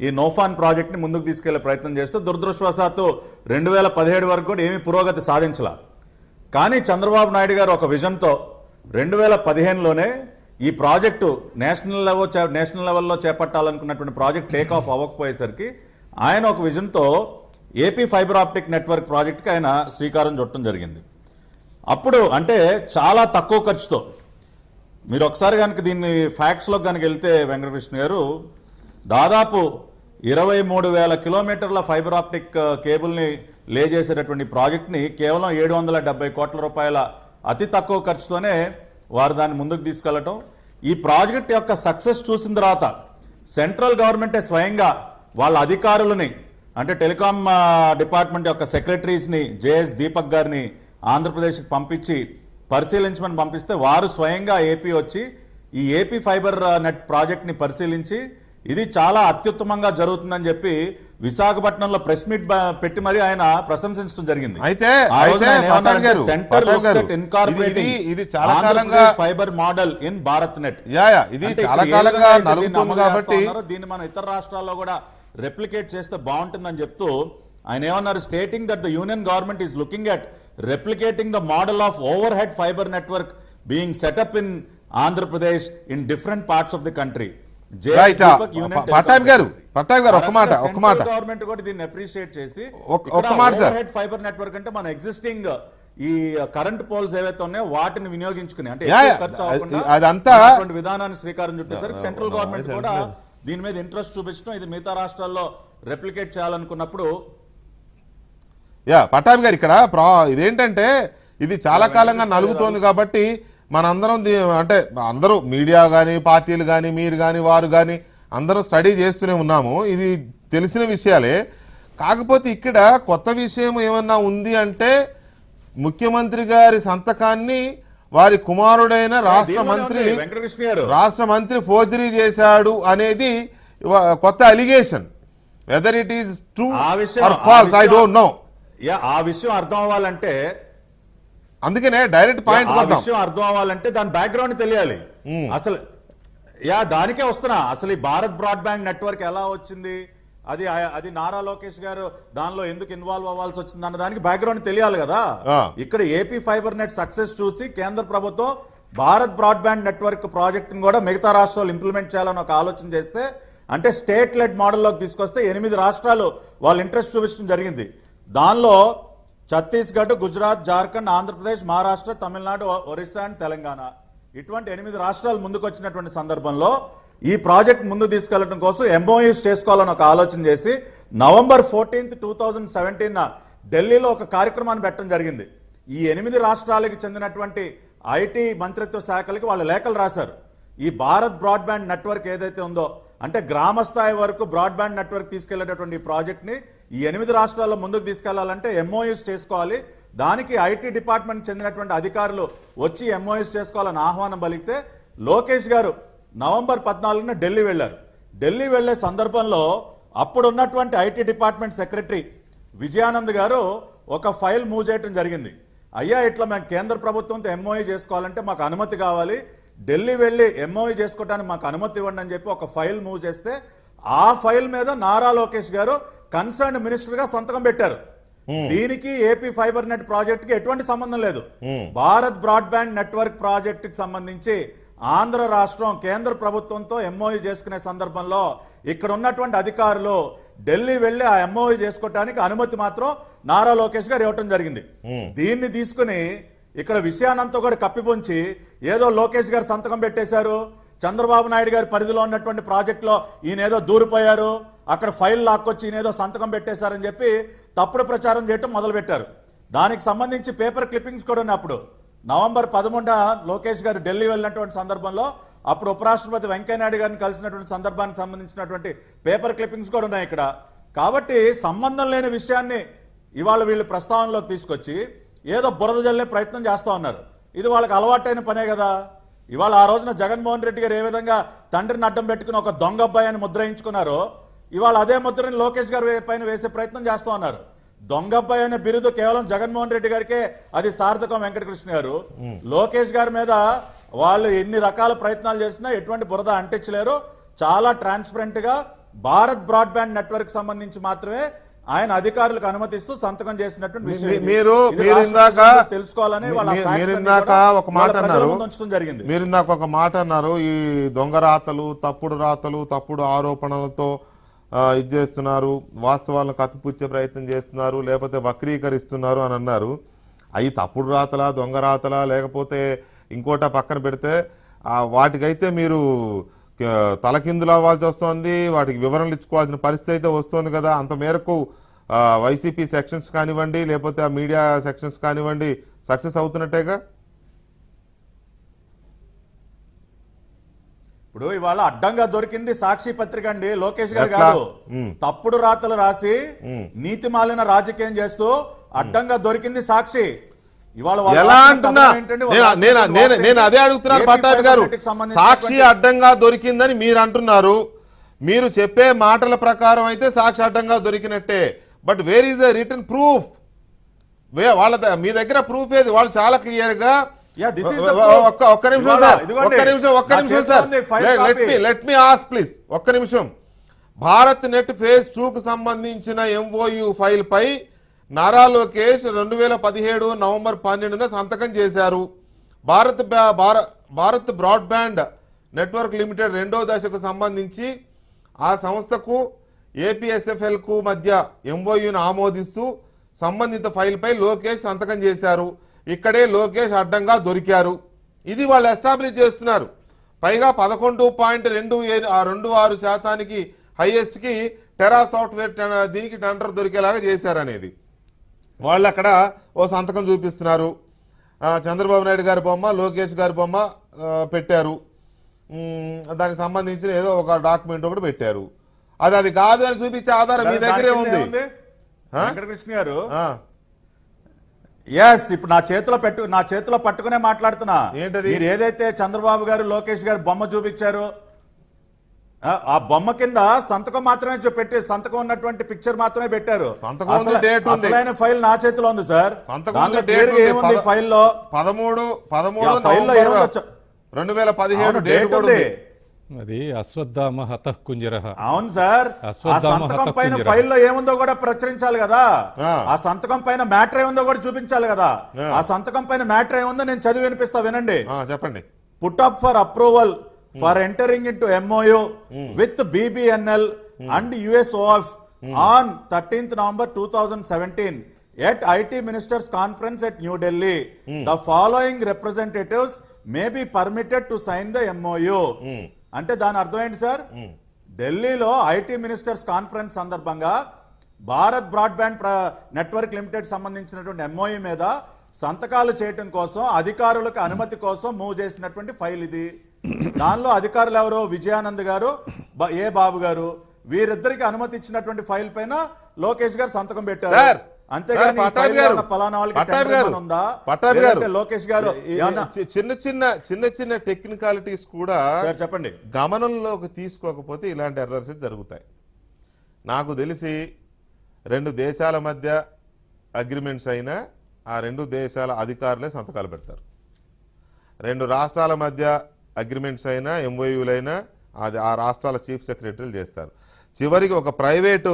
ఈ నోఫాన్ ప్రాజెక్ట్ ని ముందుకు తీసుకెళ్లే ప్రయత్నం చేస్తూ దురదృష్టవశాత్తు 2017 వరకు కూడా ఏమీ పురోగతి సాధించలా. కానీ చంద్రబాబు నాయుడు గారు ఒక విజన్తో 2015లోనే ఈ ప్రాజెక్టు నేషనల్ లెవెల్లో చేపట్టాలనుకున్నటువంటి ప్రాజెక్ట్ టేక్ ఆఫ్ అవ్వకపోయేసరికి ఆయన ఒక విజన్తో ఏపీ ఫైబర్ ఆప్టిక్ నెట్వర్క్ ప్రాజెక్ట్కి ఆయన శ్రీకారం చుట్టడం జరిగింది. అప్పుడు అంటే చాలా తక్కువ ఖర్చుతో, మీరు ఒకసారి కనుక దీన్ని ఫ్యాక్ట్స్లో కనుక వెళ్తే వెంకటకృష్ణ గారు, దాదాపు 23,000 కిలోమీటర్ల ఫైబర్ ఆప్టిక్ కేబుల్ని లే చేసేటటువంటి ప్రాజెక్ట్ని కేవలం 770 కోట్ల రూపాయల అతి తక్కువ ఖర్చుతోనే వారు దాన్ని ముందుకు తీసుకెళ్లటం. ఈ ప్రాజెక్ట్ యొక్క సక్సెస్ చూసిన తర్వాత సెంట్రల్ గవర్నమెంటే స్వయంగా వాళ్ళ అధికారులని, అంటే టెలికాం డిపార్ట్మెంట్ యొక్క సెక్రటరీస్ని జేఎస్ దీపక్ గారిని ఆంధ్రప్రదేశ్కి పంపించి పరిశీలించమని పంపిస్తే వారు స్వయంగా ఏపీ వచ్చి ఈ ఏపీ ఫైబర్ నెట్ ప్రాజెక్ట్ని పరిశీలించి ఇది చాలా అత్యుత్తమంగా జరుగుతుందని చెప్పి విశాఖపట్నంలో ప్రెస్ మీట్ పెట్టి మరి ఆయన ప్రశంసించడం జరిగింది. అయితే ఇది చాలా కాలంగా fibre model in Bharat net, ఇది చాలా కాలంగా నలుగుతుంది కాబట్టి దీన్ని మనం ఇతర రాష్ట్రాల్లో కూడా రెప్లికేట్ చేస్తే బాగుంటుందని చెప్తూ ఆయన ఏమన్నారు, stating that the union government is looking at replicating the model of overhead fiber network being set up in Andhra Pradesh in different parts of the country. Pattabhi గారు ఒక మాట గవర్నమెంట్ కూడా దీన్ని అప్రిషియేట్ చేసి ఓవర్హెడ్ ఫైబర్ నెట్వర్క్ అంటే మన existing ఈ current poles ఏవైతే ఉన్నాయో వాటిని వినియోగించుకుని అంటే ఖర్చు అవ్వకుండా విధానాన్ని శ్రీకారం చుట్టేసరికి సెంట్రల్ గవర్నమెంట్ కూడా దీని మీద ఇంట్రెస్ట్ చూపించడం, ఇది మిగతా రాష్ట్రాల్లో రెప్లికేట్ చేయాలనుకున్నప్పుడు పట్టాభి గారు ఇక్కడ ఇదేంటంటే ఇది చాలా కాలంగా నలుగుతోంది కాబట్టి మనందరం అంటే అందరూ మీడియా కానీ పార్టీలు కానీ మీరు కానీ వారు కానీ అందరం స్టడీ చేస్తూనే ఉన్నాము. ఇది తెలిసిన విషయాలే. కాకపోతే ఇక్కడ కొత్త విషయం ఏమన్నా ఉంది అంటే ముఖ్యమంత్రి గారి సంతకాన్ని వారి కుమారుడైన రాష్ట్ర మంత్రి ఫోర్జరీ చేశాడు అనేది కొత్త allegation. Whether it is true or false I don't know. ఆ విషయం అర్థం అవ్వాలంటే, అందుకనే డైరెక్ట్ పాయింట్ విషయం అర్థం అవ్వాలంటే దాని బ్యాక్గ్రౌండ్ తెలియాలి. అసలు దానికే వస్తున్నా, అసలు ఈ భారత్ బ్రాడ్బ్యాండ్ నెట్వర్క్ ఎలా వచ్చింది, అది నారా లోకేష్ గారు దానిలో ఎందుకు ఇన్వాల్వ్ అవ్వాల్సి వచ్చింది అన్న దానికి బ్యాక్గ్రౌండ్ తెలియాలి కదా. ఇక్కడ ఏపీ ఫైబర్ నెట్ సక్సెస్ చూసి కేంద్ర ప్రభుత్వం భారత్ బ్రాడ్బ్యాండ్ నెట్వర్క్ ప్రాజెక్ట్ కూడా మిగతా రాష్ట్రాలు ఇంప్లిమెంట్ చేయాలని ఒక ఆలోచన చేస్తే, అంటే స్టేట్ లెడ్ మోడల్లోకి తీసుకొస్తే 8 రాష్ట్రాలు వాళ్ళు ఇంట్రెస్ట్ చూపించడం జరిగింది. దానిలో ఛత్తీస్గఢ్, గుజరాత్, జార్ఖండ్, ఆంధ్రప్రదేశ్, మహారాష్ట్ర, తమిళనాడు, ఒరిస్సా అండ్ తెలంగాణ ఇటువంటి 8 రాష్ట్రాలు ముందుకు వచ్చినటువంటి సందర్భంలో ఈ ప్రాజెక్ట్ ముందు తీసుకెళ్లడం కోసం ఎంఓయూస్ చేసుకోవాలని ఒక ఆలోచన చేసి November 14, 2017 ఢిల్లీలో ఒక కార్యక్రమాన్ని పెట్టడం జరిగింది. ఈ 8 రాష్ట్రాలకు చెందినటువంటి ఐటీ మంత్రిత్వ శాఖలకి వాళ్ళు లేఖలు రాశారు. ఈ భారత్ బ్రాడ్బ్యాండ్ నెట్వర్క్ ఏదైతే ఉందో, అంటే గ్రామ స్థాయి వరకు బ్రాడ్బ్యాండ్ నెట్వర్క్ తీసుకెళ్లేటటువంటి ప్రాజెక్ట్ని ఈ 8 రాష్ట్రాల్లో ముందుకు తీసుకెళ్లాలంటే ఎంఓయూస్ చేసుకోవాలి. దానికి ఐటీ డిపార్ట్మెంట్ చెందినటువంటి అధికారులు వచ్చి ఎంఓయూస్ చేసుకోవాలని ఆహ్వానం పలికితే లోకేష్ గారు November 14న ఢిల్లీ వెళ్లారు. ఢిల్లీ వెళ్లే సందర్భంలో అప్పుడున్నటువంటి ఐటీ డిపార్ట్మెంట్ సెక్రటరీ విజయానంద్ గారు ఒక ఫైల్ మూవ్ చేయడం జరిగింది. అయ్యా, ఇట్లా మేము కేంద్ర ప్రభుత్వంతో ఎంఓయూ చేసుకోవాలంటే మాకు అనుమతి కావాలి, ఢిల్లీ వెళ్ళి ఎంఓయూ చేసుకోవడానికి మాకు అనుమతి ఇవ్వండి అని చెప్పి ఒక ఫైల్ మూవ్ చేస్తే ఆ ఫైల్ మీద నారా లోకేష్ గారు కన్సర్న్ మినిస్టర్ గా సంతకం పెట్టారు. దీనికి ఏపీ ఫైబర్ నెట్ ప్రాజెక్ట్ కి ఎటువంటి సంబంధం లేదు. భారత్ బ్రాడ్బ్యాండ్ నెట్వర్క్ ప్రాజెక్ట్ కి సంబంధించి ఆంధ్ర రాష్ట్రం కేంద్ర ప్రభుత్వంతో ఎంఓయూ చేసుకునే సందర్భంలో ఇక్కడ ఉన్నటువంటి అధికారులు ఢిల్లీ వెళ్లి ఆ ఎంఓయూ చేసుకోవడానికి అనుమతి మాత్రం నారా లోకేష్ గారు ఇవ్వటం జరిగింది. దీన్ని తీసుకుని ఇక్కడ విషయానంతా కూడా కప్పిపుంచి ఏదో లోకేష్ గారు సంతకం పెట్టేశారు, చంద్రబాబు నాయుడు గారి పరిధిలో ఉన్నటువంటి ప్రాజెక్టులో ఈయనేదో దూరిపోయారు, అక్కడ ఫైల్ లాక్కొచ్చి ఈయనేదో సంతకం పెట్టేశారని చెప్పి తప్పుడు ప్రచారం చేయటం మొదలుపెట్టారు. దానికి సంబంధించి పేపర్ క్లిప్పింగ్స్ కూడా ఉన్నాయి. అప్పుడు November 13న లోకేష్ గారు ఢిల్లీ వెళ్ళినటువంటి సందర్భంలో అప్పుడు ఉపరాష్ట్రపతి వెంకయ్యనాయుడు గారిని కలిసినటువంటి సందర్భానికి సంబంధించినటువంటి పేపర్ క్లిప్పింగ్స్ కూడా ఉన్నాయి ఇక్కడ. కాబట్టి సంబంధం లేని విషయాన్ని ఇవాళ వీళ్ళు ప్రస్తావనలోకి తీసుకొచ్చి ఏదో బురద జల్లే ప్రయత్నం చేస్తూ ఉన్నారు. ఇది వాళ్ళకి అలవాటైన పనే కదా. ఇవాళ ఆ రోజున జగన్మోహన్ రెడ్డి గారు ఏ విధంగా తండ్రిని అడ్డం పెట్టుకుని ఒక దొంగ అబ్బాయి అని ముద్రయించుకున్నారో, ఇవాళ అదే ముద్రని లోకేష్ గారు పైన వేసే ప్రయత్నం చేస్తూ ఉన్నారు. దొంగబ్బాయి అనే బిరుదు కేవలం జగన్మోహన్ రెడ్డి గారికే అది సార్థకం. వెంకటకృష్ణ గారు లోకేష్ గారి మీద వాళ్ళు ఎన్ని రకాల ప్రయత్నాలు చేసినా ఎటువంటి బురద అంటించలేరు. చాలా ట్రాన్స్పరెంట్ గా భారత్ బ్రాడ్బ్యాండ్ నెట్వర్క్ సంబంధించి మాత్రమే ఆయన అధికారులకు అనుమతిస్తూ సంతకం చేసినటువంటి విషయం ఇది. మీరు ఇది రాష్ట్ర ఇందాక ప్రజలకు తెలుసుకోవాలని వాళ్ళ మీరు facts అన్ని ఇందాక కూడా ఒక మాట వాళ్ళ ప్రజల అన్నారు. ముందు ఉంచడం జరిగింది. మీరు ఇందాక ఒక మాట అన్నారు, ఈ దొంగ రాతలు, తప్పుడు రాతలు, తప్పుడు ఆరోపణలతో ఇది చేస్తున్నారు, వాస్తవాలను కప్పిపుచ్చే ప్రయత్నం చేస్తున్నారు, లేకపోతే వక్రీకరిస్తున్నారు అని అన్నారు. అవి తప్పుడు రాతలా, దొంగ రాతలా, లేకపోతే ఇంకోట పక్కన పెడితే వాటికైతే మీరు తలకిందులు అవ్వాల్సి వస్తుంది, వాటికి వివరణలు ఇచ్చుకోవాల్సిన పరిస్థితి అయితే వస్తుంది కదా. అంత మేరకు వైసీపీ సెక్షన్స్ కానివ్వండి, లేకపోతే ఆ మీడియా సెక్షన్స్ కానివ్వండి, సక్సెస్ అవుతున్నట్టేగా. ఇప్పుడు ఇవాళ అడ్డంగా దొరికింది సాక్షి పత్రిక అండి. లోకేష్ గారు ఎట్లా? కాదు, తప్పుడు రాతలు రాసి నీతి మాలిన రాజకీయం చేస్తూ అడ్డంగా దొరికింది సాక్షి. ఇవాళ వాళ్ళ ఎలా రాసిన అంటున్నా కథనం ఏంటండి? వాళ్ళ నేను అదే అడుగుతున్నాను ఏపీ పట్టాభి గారు. ఫైబర్ సంబంధించినటువంటి- సాక్షి అడ్డంగా దొరికిందని మీరు అంటున్నారు. మీరు చెప్పే మాటల ప్రకారం అయితే సాక్షి అడ్డంగా దొరికినట్టే. But where is the return proof? మీ దగ్గర ప్రూఫ్ ఏది? వాళ్ళు చాలా క్లియర్ గా Yeah, this is the proof. ఒక్క నిమిషం సార్, ఇదిగోండి. ఒక్క నా నిమిషం చేతిలో సార్, ఉంది file copy. Let me ask please. ఒక్క నిమిషం. భారత్ నెట్ ఫేజ్ 2 కు సంబంధించిన ఎంఓయు ఫైల్ పై నారా లోకేష్ 2017 నవంబర్ 12న సంతకం చేశారు. భారత్ బ్రాడ్బ్యాండ్ నెట్వర్క్ లిమిటెడ్ 2వ దశకు సంబంధించి ఆ సంస్థకు ఏపీఎస్ఎఫ్ఎల్ కు మధ్య ఎంఓయును ఆమోదిస్తూ సంబంధిత ఫైల్ పై లోకేష్ సంతకం చేశారు. ఇక్కడే లోకేష్ అడ్డంగా దొరికారు. ఇది వాళ్ళు ఎస్టాబ్లిష్ చేస్తున్నారు. పైగా 11.26% హైయెస్ట్ కి టెరా సాఫ్ట్వేర్ దీనికి టెండర్ దొరికేలాగా చేశారనేది వాళ్ళు అక్కడ ఓ సంతకం చూపిస్తున్నారు. చంద్రబాబు నాయుడు గారి బొమ్మ, లోకేష్ గారి బొమ్మ పెట్టారు. దానికి సంబంధించిన ఏదో ఒక డాక్యుమెంట్ ఒకటి పెట్టారు. అది కాదు అని చూపించే ఆధారం మీ దగ్గరే ఉంది. వెంకటకృష్ణ గారు, ఎస్, ఇప్పుడు నా చేతిలో పట్టుకునే మాట్లాడుతున్నా. ఏంటది? మీరు ఏదైతే చంద్రబాబు గారు లోకేష్ గారు బొమ్మ చూపించారు, ఆ బొమ్మ కింద సంతకం మాత్రమే పెట్టి సంతకం ఉన్నటువంటి పిక్చర్ మాత్రమే పెట్టారు. సంతకం ఉంది, డేట్ ఉంది. అసలైన ఫైల్ నా చేతిలో ఉంది సార్. సంతకం దాంట్లో ఉంది, డేట్ క్లియర్గా ఏముంది ఉంది. ఫైల్లో? 13 ఫైల్లో నవంబర్ ఏముందో 2017 డేట్ డేట్ కూడా ఉంది. ఉంది. అది అశ్వత్థామ హతః కుంజరః. అవును సార్, ఆ అశ్వత్థామ సంతకం పైన హతకుంజరః. ఫైల్లో ఏముందో కూడా ప్రచురించాలి కదా. ఆ సంతకం పైన మ్యాటర్ ఏముందో కూడా చూపించాలి కదా. ఆ సంతకం పైన మ్యాటర్ ఏముందో నేను చదివి వినిపిస్తా, వినండి. చెప్పండి. Put up for approval for entering into MOU with BBNL and USOF on 13th November 2017 at IT Ministers Conference at New Delhi. The following representatives may be permitted to sign the MOU. అంటే దాని అర్థం ఏంటి sir? ఢిల్లీలో IT ministers conference సందర్భంగా Bharat broadband network limited సంబంధించినటువంటి MoU మీద సంతకాలు చేయటం కోసం అధికారులకు అనుమతి కోసం మూవ్ చేసినటువంటి ఫైల్ ఇది. దానిలో అధికారులు ఎవరు? విజయానంద్ గారు, ఏ బాబు గారు, వీరిద్దరికి అనుమతి ఇచ్చినటువంటి ఫైల్ పైన లోకేష్ గారు సంతకం పెట్టారు. అంతేగాని లోకేష్ గారు చిన్న చిన్న టెక్నికాలిటీస్ కూడా చెప్పండి గమనంలోకి తీసుకోకపోతే ఇలాంటి ఎర్రర్స్ జరుగుతాయి. నాకు తెలిసి 2 దేశాల మధ్య అగ్రిమెంట్స్ అయినా ఆ 2 దేశాల అధికారులే సంతకాలు పెడతారు. 2 రాష్ట్రాల మధ్య అగ్రిమెంట్స్ అయినా ఎంఓయూలైనా అది ఆ రాష్ట్రాల చీఫ్ సెక్రటరీలు చేస్తారు. చివరికి ఒక ప్రైవేటు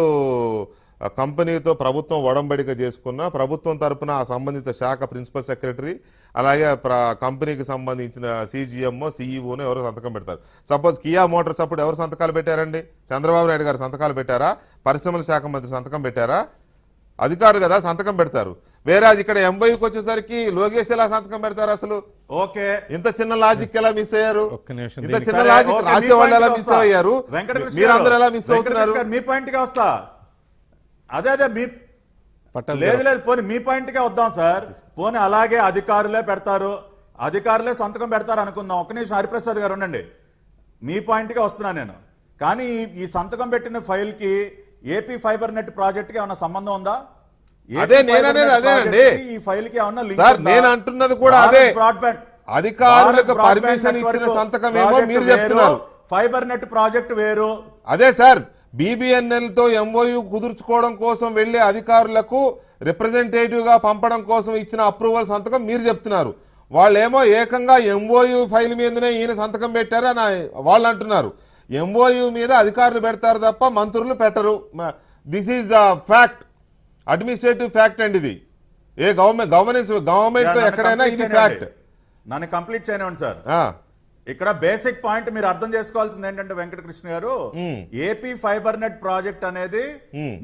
కంపెనీతో ప్రభుత్వం ఒడంబడిక చేసుకున్న ప్రభుత్వం తరపున ఆ సంబంధిత శాఖ ప్రిన్సిపల్ సెక్రటరీ, అలాగే కంపెనీకి సంబంధించిన సిజిఎంఓ, సిఈఓను ఎవరో సంతకం పెడతారు. సపోజ్ కియా మోటార్స్ అప్పుడు ఎవరు సంతకాలు పెట్టారండి? చంద్రబాబు నాయుడు గారు సంతకాలు పెట్టారా? పరిశ్రమల శాఖ మంత్రి సంతకం పెట్టారా? అధికారులు కదా సంతకం పెడతారు. వేరే ఇక్కడ ఎంఓయూకి వచ్చేసరికి లోకేష్ ఎలా సంతకం పెడతారు? అసలు ఓకే, ఇంత చిన్న లాజిక్ ఎలా మిస్ అయ్యారు? నిమిషం. ఇంత చిన్న లాజిక్ రాసేవాళ్ళు ఎలా మిస్ అయ్యారు? మీరందరూ ఎలా మిస్ అవుతున్నారు? మీ పాయింట్ గా వస్తా. అదే మీ లేదు పోనీ మీ పాయింట్ గా వద్దాం సార్. పోనీ అలాగే అధికారులే పెడతారు, అధికారులే సంతకం పెడతారు అనుకుందాం. ఒక్క నిమిషం హరిప్రసాద్ గారు ఉండండి. మీ పాయింట్ గా వస్తున్నా నేను. కానీ ఈ సంతకం పెట్టిన ఫైల్ కి ఏపీ ఫైబర్ నెట్ ప్రాజెక్ట్ కి ఏమన్నా సంబంధం ఉందా? అదే నేననేది అదేనండి. ఈ ఫైల్ కి ఏమన్నా లింక్ సార్, నేను అంటున్నది కూడా అదే. బ్రాడ్బ్యాండ్ అధికారులకు పర్మిషన్ ఇచ్చిన సంతకం ఏమో మీరు చెప్తున్నారు. ఫైబర్ నెట్ ప్రాజెక్ట్ వేరు. అదే సార్, బీబీఎన్ఎల్తో ఎంఓయూ కుదుర్చుకోవడం కోసం వెళ్ళే అధికారులకు రిప్రజెంటేటివ్గా పంపడం కోసం ఇచ్చిన అప్రూవల్ సంతకం మీరు చెప్తున్నారు. వాళ్ళేమో ఏకంగా ఎంఓయూ ఫైల్ మీదనే ఈయన సంతకం పెట్టారని వాళ్ళు అంటున్నారు. ఎంఓయూ మీద అధికారులు పెడతారు తప్ప మంత్రులు పెట్టరు. This is the fact, administrative fact అండి ఇది. ఏ గవర్నమెంట్ ఎక్కడైనా ఇది ఫ్యాక్ట్. నన్ను కంప్లీట్ చేయనివ్వండి సార్. ఇక్కడ బేసిక్ పాయింట్ మీరు అర్థం చేసుకోవాల్సింది ఏంటంటే వెంకటకృష్ణ గారు, ఏపీ ఫైబర్ నెట్ ప్రాజెక్ట్ అనేది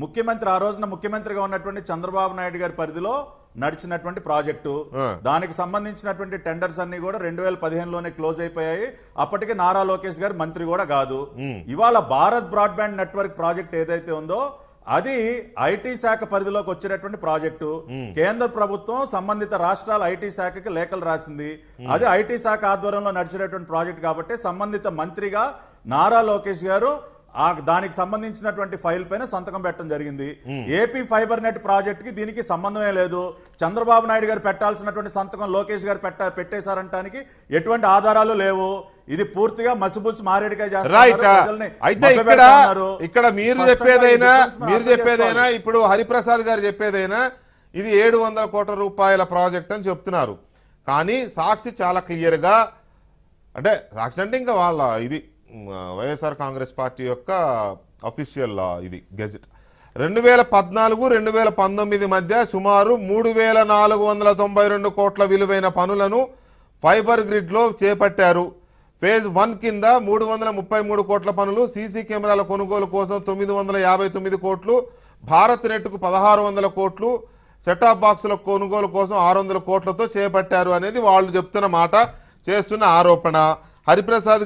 ముఖ్యమంత్రి, ఆ రోజున ముఖ్యమంత్రిగా ఉన్నటువంటి చంద్రబాబు నాయుడు గారి పరిధిలో నడిచినటువంటి ప్రాజెక్టు. దానికి సంబంధించినటువంటి టెండర్స్ అన్ని కూడా 2015లోనే క్లోజ్ అయిపోయాయి. అప్పటికే నారా లోకేష్ గారు మంత్రి కూడా కాదు. ఇవాళ భారత్ బ్రాడ్బ్యాండ్ నెట్వర్క్ ప్రాజెక్ట్ ఏదైతే ఉందో అది ఐటీ శాఖ పరిధిలోకి వచ్చినటువంటి ప్రాజెక్టు. కేంద్ర ప్రభుత్వం సంబంధిత రాష్ట్రాల ఐటీ శాఖకి లేఖలు రాసింది. అది ఐటీ శాఖ ఆధ్వర్యంలో నడిచినటువంటి ప్రాజెక్ట్ కాబట్టి సంబంధిత మంత్రిగా నారా లోకేష్ గారు దానికి సంబంధించినటువంటి ఫైల్ పైన సంతకం పెట్టడం జరిగింది. ఏపీ ఫైబర్ నెట్ ప్రాజెక్ట్ కి దీనికి సంబంధమే లేదు. చంద్రబాబు నాయుడు గారు పెట్టాల్సినటువంటి సంతకం లోకేష్ గారు పెట్టేశారంటానికి ఎటువంటి ఆధారాలు లేవు. ఇది పూర్తిగా మసిబుసి మారేడుకాయ చేస్తారు. అయితే ఇక్కడ మీరు చెప్పేదైనా ఇప్పుడు హరిప్రసాద్ గారు చెప్పేదైనా ఇది 700 కోట్ల రూపాయల ప్రాజెక్ట్ అని చెప్తున్నారు. కానీ సాక్షి చాలా క్లియర్గా, అంటే సాక్షి అంటే ఇంకా వాళ్ళ ఇది వైఎస్ఆర్ కాంగ్రెస్ పార్టీ యొక్క అఫీషియల్ ఇది గెజెట్, 2014-2019 మధ్య సుమారు 3,492 కోట్ల విలువైన పనులను ఫైబర్ గ్రిడ్లో చేపట్టారు. ఫేజ్ 1 కింద 333 కోట్ల పనులు, సీసీ కెమెరాల కొనుగోలు కోసం 959 కోట్లు, భారత్ నెట్కు 1600 కోట్లు, సెటాప్ బాక్సుల కొనుగోలు కోసం 600 కోట్లతో చేపట్టారు అనేది వాళ్ళు చెప్తున్న మాట, చేస్తున్న ఆరోపణ. హరిప్రసాద్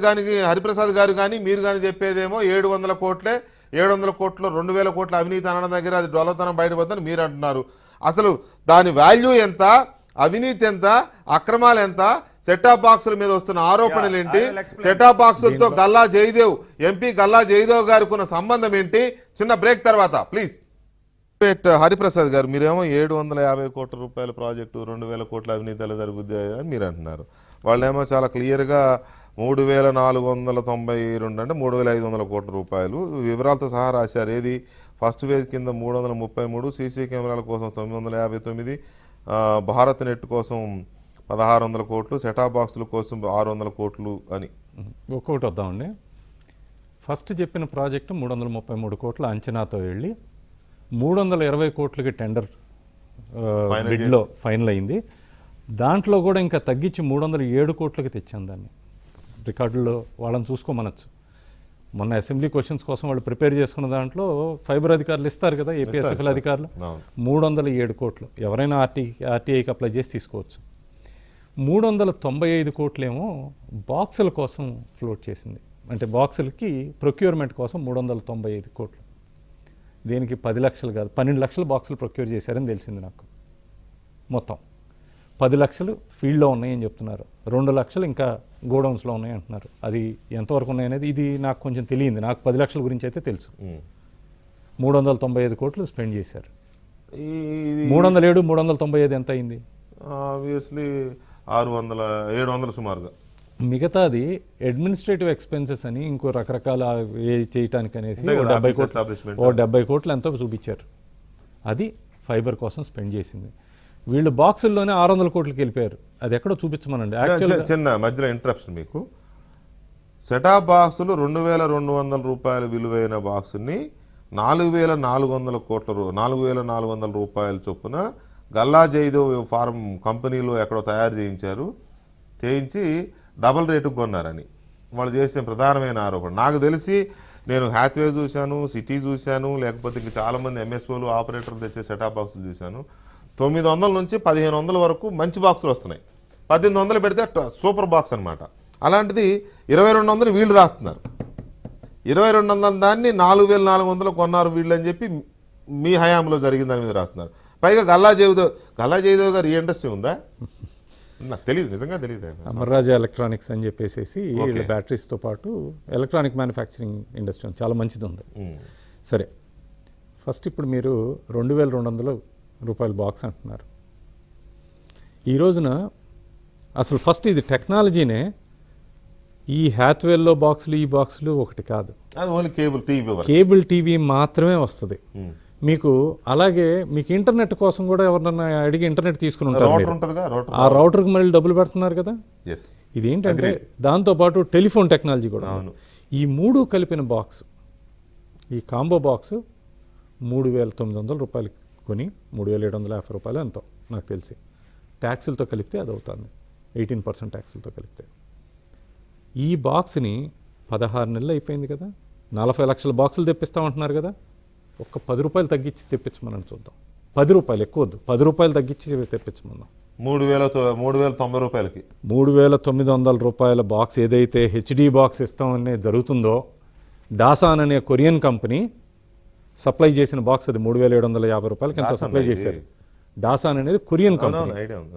గారు కానీ మీరు కానీ చెప్పేదేమో 700 కోట్లే, 700 కోట్లు 2000 కోట్ల అవినీతి అనడం దగ్గర అది డొల్లతనం బయటపడుతుందని మీరు అంటున్నారు. అసలు దాని వాల్యూ ఎంత, అవినీతి ఎంత, అక్రమాలు ఎంత, సెటాప్ బాక్సుల మీద వస్తున్న ఆరోపణలు ఏంటి, సెటాప్ బాక్సులతో ఎంపీ గల్లా జయదేవ్ గారికి ఉన్న సంబంధం ఏంటి? చిన్న బ్రేక్ తర్వాత ప్లీజ్. హరిప్రసాద్ గారు, మీరేమో 750 కోట్ల రూపాయల ప్రాజెక్టు 2000 కోట్ల అవినీతిలో జరుగుద్ది అని మీరు అంటున్నారు. వాళ్ళేమో చాలా క్లియర్గా 3,492 అంటే 3,500 కోట్ల రూపాయలు వివరాలతో సహా రాశారు. ఏది ఫస్ట్ ఫేజ్ కింద 333, సీసీ కెమెరాల కోసం 959, భారత్ నెట్ కోసం 1600 కోట్లు, సెటాప్ బాక్సుల కోసం 600 కోట్లు అని. ఒక్కొక్కటి వద్దామండి. ఫస్ట్ చెప్పిన ప్రాజెక్టు 333 కోట్ల అంచనాతో వెళ్ళి 320 కోట్లకి టెండర్ బిడ్లో ఫైనల్ అయింది. దాంట్లో కూడా ఇంకా తగ్గించి 307 కోట్లకి తెచ్చాను దాన్ని. రికార్డుల్లో వాళ్ళని చూసుకోమనొచ్చు. మొన్న అసెంబ్లీ క్వశ్చన్స్ కోసం వాళ్ళు ప్రిపేర్ చేసుకున్న దాంట్లో ఫైబర్ అధికారులు ఇస్తారు కదా, ఏపీఎస్ఎఫ్ఎల్ అధికారులు, 307 కోట్లు ఎవరైనా ఆర్టీఐకి అప్లై చేసి తీసుకోవచ్చు. 395 కోట్లేమో బాక్సుల కోసం ఫ్లోట్ చేసింది. అంటే బాక్సులకి ప్రొక్యూర్మెంట్ కోసం 395 కోట్లు. దీనికి 10 లక్షలు కాదు 12 లక్షల బాక్సులు ప్రొక్యూర్ చేశారని తెలిసింది నాకు. మొత్తం 10 లక్షలు ఫీల్డ్లో ఉన్నాయని చెప్తున్నారు, 2 లక్షలు ఇంకా గోడౌన్స్లో ఉన్నాయి అంటున్నారు. అది ఎంతవరకు ఉన్నాయనేది ఇది నాకు కొంచెం తెలియంది. నాకు 10 లక్షల గురించి అయితే తెలుసు. 395 కోట్లు స్పెండ్ చేశారు. 307, 395 ఎంత అయింది? ఆబ్వియస్లీ 600-700 సుమారుగా. మిగతాది అడ్మినిస్ట్రేటివ్ ఎక్స్పెన్సెస్ అని ఇంకో రకరకాల చేయటానికి అనేసి 70 కోట్లు ఎంతో చూపించారు. అది ఫైబర్ కోసం స్పెండ్ చేసింది. వీళ్ళు బాక్సుల్లోనే 600 కోట్లకి వెళ్ళిపోయారు. అది ఎక్కడో చూపించమనండి. చిన్న మధ్యలో ఇంటరప్షన్ మీకు. సెటాప్ బాక్సులు 2200 రూపాయల విలువైన బాక్సుని 4400 కోట్ల 4400 రూపాయల చొప్పున గల్లా జయదేవ్ ఫార్మ్ కంపెనీలో ఎక్కడో తయారు చేయించి డబల్ రేటుకు కొన్నారని వాళ్ళు చేసే ప్రధానమైన ఆరోపణ. నాకు తెలిసి నేను హ్యాత్వే చూశాను, సిటీ చూశాను, లేకపోతే ఇంక చాలామంది ఎంఎస్ఓలు ఆపరేటర్లు తెచ్చే సెటాప్ బాక్సులు చూశాను. 900 నుంచి 1500 వరకు మంచి బాక్సులు వస్తున్నాయి. 1800 పెడితే సూపర్ బాక్స్ అనమాట. అలాంటిది 2200 వీళ్ళు రాస్తున్నారు. 2200 దాన్ని 4400 కొన్నారు వీళ్ళు అని చెప్పి మీ హయాంలో జరిగిన దాని మీద రాస్తున్నారు. పైగా గల్లా జయదేవ్ గారు ఈ ఇండస్ట్రీ ఉందా? నాకు తెలియదు, నిజంగా తెలియదు. అమర్రాజా ఎలక్ట్రానిక్స్ అని చెప్పేసి వీళ్ళ బ్యాటరీస్తో పాటు ఎలక్ట్రానిక్ మ్యానుఫ్యాక్చరింగ్ ఇండస్ట్రీ చాలా మంచిది ఉంది. సరే, ఫస్ట్ ఇప్పుడు మీరు 2200 రూపాయల బాక్స్ అంటున్నారు. ఈ రోజున అసలు ఫస్ట్ ఇది టెక్నాలజీనే ఈ హ్యాత్వెల్లో బాక్సులు ఈ బాక్సులు ఒకటి కాదు, అది ఓన్లీ కేబుల్ టీవీ వరకు. కేబుల్ టీవీ మాత్రమే వస్తుంది మీకు. అలాగే మీకు ఇంటర్నెట్ కోసం కూడా ఎవరన్నా అడిగి ఇంటర్నెట్ తీసుకుని ఉంటారు రౌటర్ మీరు. ఉంటుందిగా, రౌటర్. ఆ రౌటర్కి మళ్ళీ డబ్బులు పెడుతున్నారు కదా. Yes. ఇదేంటంటే దాంతోపాటు టెలిఫోన్ టెక్నాలజీ కూడా ఉంది. అవును. ఈ మూడు కలిపిన బాక్స్, ఈ కాంబో బాక్స్ 3,900 రూపాయలకి కొని 3,750 రూపాయలు ఎంతో నాకు తెలిసి ట్యాక్సులతో కలిపితే అది అవుతుంది, 18% ట్యాక్సులతో కలిపితే. ఈ బాక్స్ని 16 నెలలు అయిపోయింది కదా, 40 లక్షల బాక్సులు తెప్పిస్తామంటున్నారు కదా, ఒక్క 10 రూపాయలు తగ్గించి తెప్పించమని చూద్దాం. 10 రూపాయలు ఎక్కువ వద్దు, 10 రూపాయలు తగ్గించి తెప్పించమందాం. 3,090 రూపాయలకి 3,900 రూపాయల బాక్స్ ఏదైతే హెచ్డి బాక్స్ ఇస్తామనే జరుగుతుందో, డాసాన్ అనే కొరియన్ కంపెనీ సప్లై చేసిన బాక్స్ అది 3,750 రూపాయలకి ఎంత డాసాన్ సప్లై ఇది? చేశారు. డాసాన్ అనేది కొరియన్ కంపెనీ. అవునవును, ఐడియా ఉంది.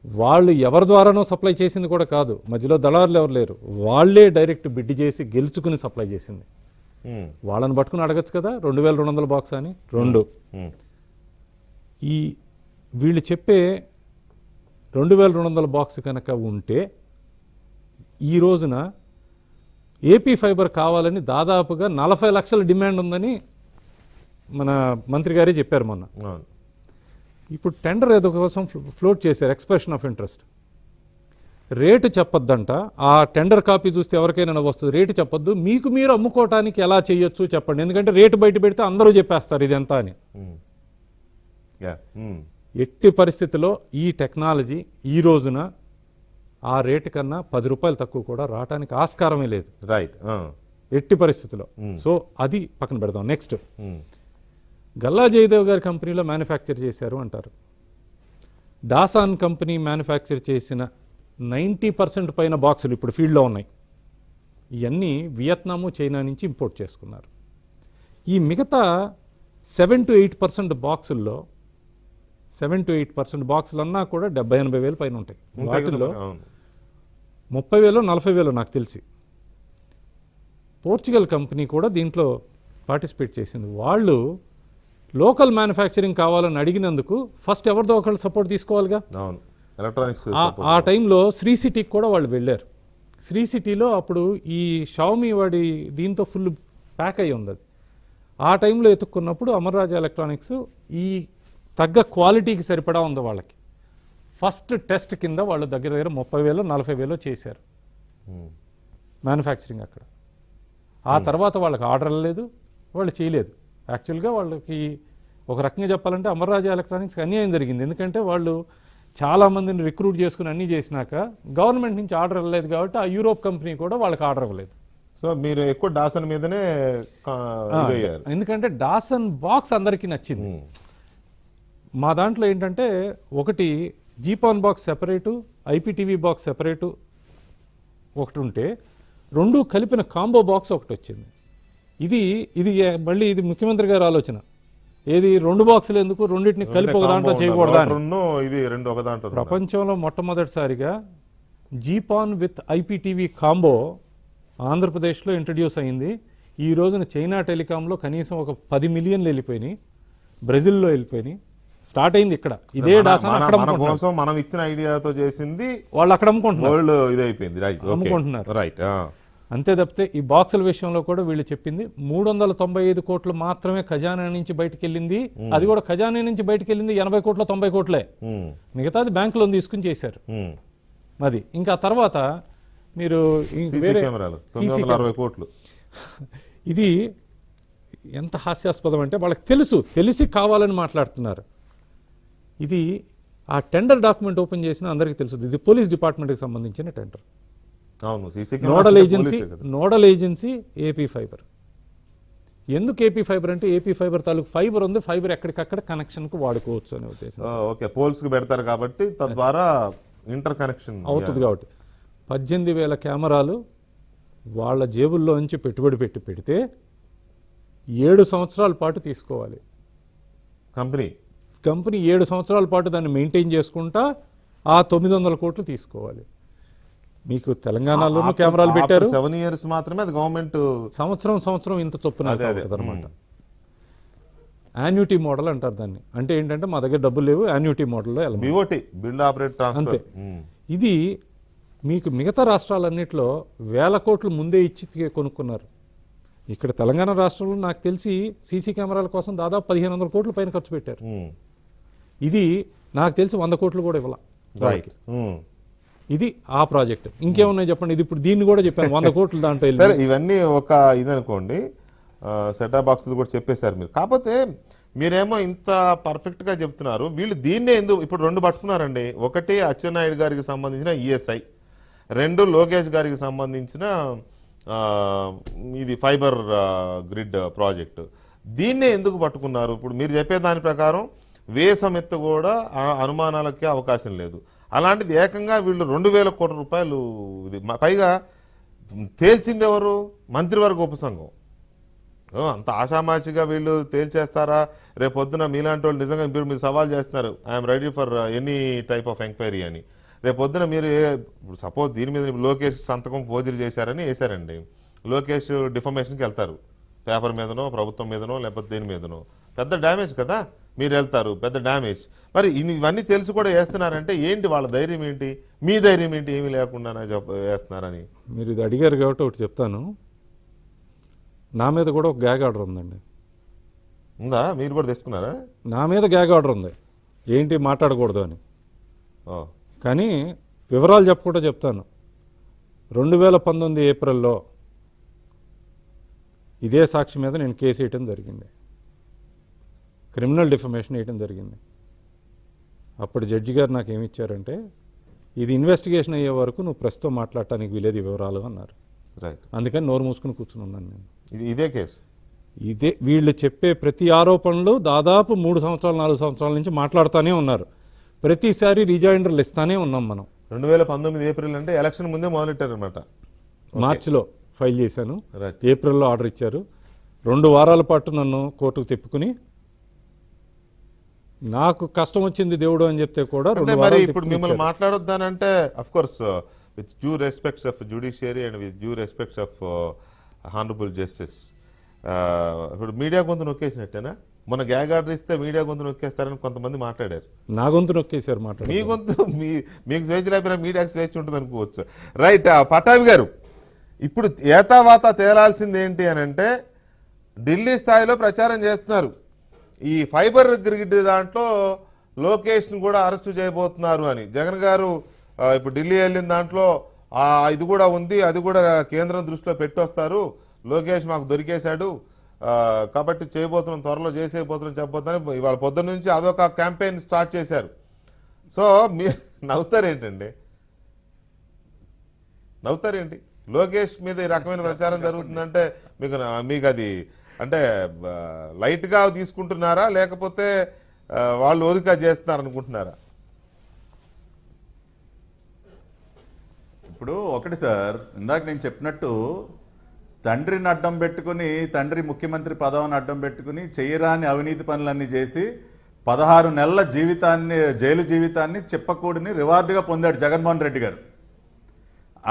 వాళ్ళు ఎవరి ద్వారానో సప్లై చేసింది కూడా కాదు, మధ్యలో దళారులు ఎవరు లేరు, వాళ్ళే డైరెక్ట్ బిడ్ చేసి గెలుచుకుని సప్లై చేసింది. వాళ్ళని పట్టుకుని అడగచ్చు కదా 2,200 బాక్స్ అని. ఈ వీళ్ళు చెప్పే 2,200 బాక్స్ కనుక ఉంటే ఈ రోజున ఏపీ ఫైబర్ కావాలని దాదాపుగా 40 లక్షల డిమాండ్ ఉందని మన మంత్రి గారే చెప్పారు మొన్న. అవును. ఇప్పుడు టెండర్ ఏదో కోసం ఫ్లోట్ చేశారు, ఎక్స్ప్రెషన్ ఆఫ్ ఇంట్రెస్ట్. రేటు చెప్పొద్దంట, ఆ టెండర్ కాపీ చూస్తే ఎవరికైనా వస్తుంది, రేటు చెప్పొద్దు, మీకు మీరు అమ్ముకోవటానికి ఎలా చేయొచ్చు చెప్పండి, ఎందుకంటే రేటు బయట పెడితే అందరూ చెప్పేస్తారు ఇది ఎంత అని. ఎట్టి పరిస్థితిలో ఈ టెక్నాలజీ ఈ రోజున ఆ రేటు కన్నా 10 రూపాయలు తక్కువ కూడా రావడానికి ఆస్కారమే లేదు, రైట్. ఎట్టి పరిస్థితిలో. సో అది పక్కన పెడదాం. నెక్స్ట్, గల్లా జయదేవ్ గారి కంపెనీలో మ్యానుఫ్యాక్చర్ చేశారు అంటారు. డాసాన్ కంపెనీ మ్యానుఫ్యాక్చర్ చేసిన 90% పైన బాక్సులు ఇప్పుడు ఫీల్డ్లో ఉన్నాయి. ఇవన్నీ వియత్నాము, చైనా నుంచి ఇంపోర్ట్ చేసుకున్నారు. ఈ మిగతా 7 to 8% బాక్సుల్లో 7 to 8% బాక్సులు అన్నా కూడా 70-80 వేలు పైన ఉంటాయి. వాటిల్లో 30,000 40,000 నాకు తెలిసి. పోర్చుగల్ కంపెనీ కూడా దీంట్లో పార్టిసిపేట్ చేసింది. వాళ్ళు లోకల్ మ్యానుఫ్యాక్చరింగ్ కావాలని అడిగినందుకు ఫస్ట్ ఎవరిదో ఒకళ్ళు సపోర్ట్ తీసుకోవాలిగా. అవును, ఎలక్ట్రానిక్స్. ఆ టైంలో శ్రీ సిటీకి కూడా వాళ్ళు వెళ్ళారు. శ్రీ సిటీలో అప్పుడు ఈ షావమీ వాడి దీంతో ఫుల్ ప్యాక్ అయ్యి ఉంది. అది ఆ టైంలో ఎత్తుక్కున్నప్పుడు అమర్రాజా ఎలక్ట్రానిక్స్ ఈ తగ్గ క్వాలిటీకి సరిపడా ఉంది వాళ్ళకి. ఫస్ట్ టెస్ట్ కింద వాళ్ళు దగ్గర 30,000 40,000 చేశారు మ్యానుఫ్యాక్చరింగ్ అక్కడ. ఆ తర్వాత వాళ్ళకి ఆర్డర్ లేదు, వాళ్ళు చేయలేదు. యాక్చువల్గా వాళ్ళకి ఒక రకంగా చెప్పాలంటే అమర్రాజా ఎలక్ట్రానిక్స్కి అన్యాయం జరిగింది. ఎందుకంటే వాళ్ళు చాలామందిని రిక్రూట్ చేసుకుని అన్నీ చేసినాక గవర్నమెంట్ నుంచి ఆర్డర్ ఇవ్వలేదు కాబట్టి ఆ యూరోప్ కంపెనీ కూడా వాళ్ళకి ఆర్డర్ ఇవ్వలేదు. సో మీరు ఎక్కువ డాసన్ మీదనే ఇదయ్యారు. ఎందుకంటే డాసన్ బాక్స్ అందరికీ నచ్చింది. మా దాంట్లో ఏంటంటే ఒకటి GPON box separate, IPTV box separate ఒకటి ఉంటే, రెండు కలిపిన కాంబో బాక్స్ ఒకటి వచ్చింది. ఇది మళ్ళీ ఇది ముఖ్యమంత్రి గారి ఆలోచన. ఏది 2 బాక్సులు ఎందుకు, రెండింటిని కలిపి ఒక దాంట్లో చేయకూడదా అని. ఇది రెండు ఒక దాంట్లో. ప్రపంచంలో మొట్టమొదటిసారిగా జీపాన్ విత్ ఐపీటీవీ కాంబో ఆంధ్రప్రదేశ్లో ఇంట్రడ్యూస్ అయింది. ఈ రోజున చైనా టెలికాంలో కనీసం ఒక 10 మిలియన్లు వెళ్ళిపోయినాయి, బ్రెజిల్లో వెళ్ళిపోయినాయి. స్టార్ట్ అయింది ఇక్కడ. ఇదే డాసన్ అక్కడ కోసం మనం ఇచ్చిన ఐడియాతో చేసింది, వాళ్ళు అక్కడ అమ్ముకుంటున్నారు, వరల్డ్ ఇదైపోయింది. అమ్ముకుంటున్నారు. రైట్. అంతే తప్పితే ఈ బాక్సుల విషయంలో కూడా వీళ్ళు చెప్పింది 395 కోట్లు మాత్రమే ఖజానా నుంచి బయటకు వెళ్ళింది. అది కూడా ఖజానా నుంచి బయటకు వెళ్ళింది 80 కోట్లు 90 కోట్లే. మిగతాది బ్యాంక్ లోన్ తీసుకుని చేశారు. అది ఇంకా తర్వాత మీరు వేరే కెమెరాలు కోట్లు. ఇది ఎంత హాస్యాస్పదం అంటే వాళ్ళకి తెలిసి కావాలని మాట్లాడుతున్నారు. ఇది ఆ టెండర్ డాక్యుమెంట్ ఓపెన్ చేసినా అందరికీ తెలుసు, ఇది పోలీస్ డిపార్ట్మెంట్కి సంబంధించిన టెండర్. అవును, నోడల్ ఏజెన్సీ ఏపీ ఫైబర్. ఎందుకు ఏపీ ఫైబర్ అంటే ఏపీ ఫైబర్ తాలూకు ఫైబర్ ఉంది, ఫైబర్ ఎక్కడికక్కడ కనెక్షన్కు వాడుకోవచ్చు అనే ఉద్దేశం. ఓకే, పోల్స్కి పెడతారు కాబట్టి తద్వారా ఇంటర్ కనెక్షన్ అవుతుంది. కాబట్టి 18,000 కెమెరాలు వాళ్ళ జేబుల్లో నుంచి పెట్టుబడి పెడితే 7 సంవత్సరాల పాటు తీసుకోవాలి. కంపెనీ 7 సంవత్సరాల పాటు దాన్ని మెయింటైన్ చేసుకుంటా ఆ 900 కోట్లు తీసుకోవాలి. మీకు తెలంగాణలోనూ కెమెరాలు పెట్టారు, 7 years మాత్రమే అది గవర్నమెంట్ సంవత్సరం ఇంత చొప్పున అనమాట. యాన్యుటీ మోడల్ అంటారు దాన్ని. అంటే ఏంటంటే మా దగ్గర డబ్బులు లేవు, యాన్యుటీ మోడల్లో బిల్డ్ ఆపరేట్ ట్రాన్స్ఫర్. అంతే. ఇది మీకు మిగతా రాష్ట్రాలన్నింటిలో వేల కోట్లు ముందే ఇచ్చి కొనుక్కున్నారు. ఇక్కడ తెలంగాణ రాష్ట్రంలో నాకు తెలిసి సీసీ కెమెరాల కోసం దాదాపు 1500 కోట్ల పైన ఖర్చు పెట్టారు. ఇది నాకు తెలిసి 100 కోట్లు కూడా ఇవ్వాల. రైట్. ఇది ఆ ప్రాజెక్ట్. ఇంకేమున్నాయి చెప్పండి. ఇది ఇప్పుడు దీన్ని కూడా చెప్పాను 100 కోట్లు దాంట్లో సరే, వెళ్ళి. ఇవన్నీ ఒక ఇదనుకోండి, సెటా బాక్స్ కూడా చెప్పేశారు మీరు. కాకపోతే మీరేమో ఇంత పర్ఫెక్ట్గా చెప్తున్నారు, వీళ్ళు దీన్నే ఎందుకు ఇప్పుడు రెండు పట్టుకున్నారండి. ఒకటి అచ్చెన్నాయుడు గారికి సంబంధించిన ఈఎస్ఐ, రెండు లోకేష్ గారికి సంబంధించిన ఇది ఫైబర్ గ్రిడ్ ప్రాజెక్టు. దీన్నే ఎందుకు పట్టుకున్నారు? ఇప్పుడు మీరు చెప్పే దాని ప్రకారం వేసమెత్త కూడా అనుమానాలకే అవకాశం లేదు. అలాంటిది ఏకంగా వీళ్ళు 2000 కోట్ల రూపాయలు ఇది పైగా తేల్చింది ఎవరు? మంత్రివర్గ ఉపసంఘం. అంత ఆషామాషిగా వీళ్ళు తేల్చేస్తారా? రేపు పొద్దున మీలాంటి వాళ్ళు నిజంగా మీరు సవాల్ చేస్తున్నారు, I'm ready for any type of enquiry అని. రేపు పొద్దున మీరు సపోజ్ దీని మీద లోకేష్ సంతకం ఫోర్జరీ చేశారని వేశారండి, లోకేష్ డిఫర్మేషన్కి వెళ్తారు, పేపర్ మీదనో ప్రభుత్వం మీదనో లేకపోతే దేని మీదనో. పెద్ద డ్యామేజ్ కదా, మీరు వెళ్తారు, పెద్ద డ్యామేజ్. మరి ఇవన్నీ తెలిసి కూడా వేస్తున్నారంటే ఏంటి వాళ్ళ ధైర్యం ఏంటి? మీ ధైర్యం ఏంటి? ఏమీ లేకుండా వేస్తున్నారని మీరు ఇది అడిగారు కాబట్టి ఒకటి చెప్తాను. నా మీద కూడా ఒక గ్యాగ్ ఆర్డర్ ఉందండి. ఉందా? మీరు కూడా తెచ్చుకున్నారా? నా మీద గ్యాగ్ ఆర్డర్ ఉంది, ఏంటి మాట్లాడకూడదు అని. కానీ వివరాలు చెప్పకుండా చెప్తాను. 2019 ఏప్రిల్లో ఇదే సాక్షి మీద నేను కేసు వేయటం జరిగింది, క్రిమినల్ డిఫమేషన్ వేయటం జరిగింది. అప్పుడు జడ్జి గారు నాకు ఏమి ఇచ్చారంటే, ఇది ఇన్వెస్టిగేషన్ అయ్యే వరకు నువ్వు ప్రస్తుతం మాట్లాడటానికి వీలేదు వివరాలు అన్నారు. రైట్. అందుకని నోరు మూసుకుని కూర్చుని ఉన్నాను నేను. ఇదే కేసు. ఇదే వీళ్ళు చెప్పే ప్రతి ఆరోపణలు దాదాపు 3 సంవత్సరాలు 4 సంవత్సరాల నుంచి మాట్లాడుతూనే ఉన్నారు. ప్రతిసారి రిజైండర్లు ఇస్తానే ఉన్నాం మనం. 2019 ఏప్రిల్ అంటే ఎలక్షన్ ముందే మొదలెట్టారు అనమాట. మార్చిలో ఫైల్ చేశాను, రైట్. ఏప్రిల్లో ఆర్డర్ ఇచ్చారు. 2 వారాల పాటు నన్ను కోర్టుకు తిప్పుకుని, నాకు కష్టం వచ్చింది దేవుడు అని చెప్తే కూడా అంటే మరి ఇప్పుడు మిమ్మల్ని మాట్లాడొద్దానంటే of course with due respects of judiciary and with due respects of honourable justice, ఇప్పుడు మీడియా గొంతు నొక్కేసినట్టేనా? మన గ్యాగ్ ఆర్డర్ ఇస్తే మీడియా గొంతు నొక్కేస్తారని కొంతమంది మాట్లాడారు. నా గొంతు నొక్కేశారు మాట. మీ గొంతు మీకు స్వేచ్ఛ లేకపోయినా మీడియాకి స్వేచ్ఛ ఉంటుంది అనుకోవచ్చు. రైట్. పటాభి గారు, ఇప్పుడు ఏతావాత తేలాల్సింది ఏంటి అని అంటే, ఢిల్లీ స్థాయిలో ప్రచారం చేస్తున్నారు, ఈ ఫైబర్ గ్రిడ్ దాంట్లో లోకేష్ని కూడా అరెస్టు చేయబోతున్నారు అని. జగన్ గారు ఇప్పుడు ఢిల్లీ వెళ్ళిన దాంట్లో ఇది కూడా ఉంది, అది కూడా కేంద్రం దృష్టిలో పెట్టొస్తారు, లోకేష్ మాకు దొరికేశాడు కాబట్టి చేయబోతున్నాం, త్వరలో చేసేయబోతున్నాం చెప్పబోతున్నాం. ఇవాళ పొద్దున్న నుంచి అదొక క్యాంపెయిన్ స్టార్ట్ చేశారు. సో నవ్వుతారేంటండి? నవ్వుతారేంటి? లోకేష్ మీద ఈ రకమైన ప్రచారం జరుగుతుందంటే మీకు అది అంటే లైట్గా తీసుకుంటున్నారా, లేకపోతే వాళ్ళు ఓరిక చేస్తున్నారు అనుకుంటున్నారా? ఇప్పుడు ఒకటి సార్, ఇందాక నేను చెప్పినట్టు తండ్రిని అడ్డం పెట్టుకుని, తండ్రి ముఖ్యమంత్రి పదవిని అడ్డం పెట్టుకుని చేయరాని అవినీతి పనులన్నీ చేసి 16 నెలల జైలు జీవితాన్ని చెప్పకూడని రివార్డుగా పొందాడు జగన్మోహన్ రెడ్డి గారు.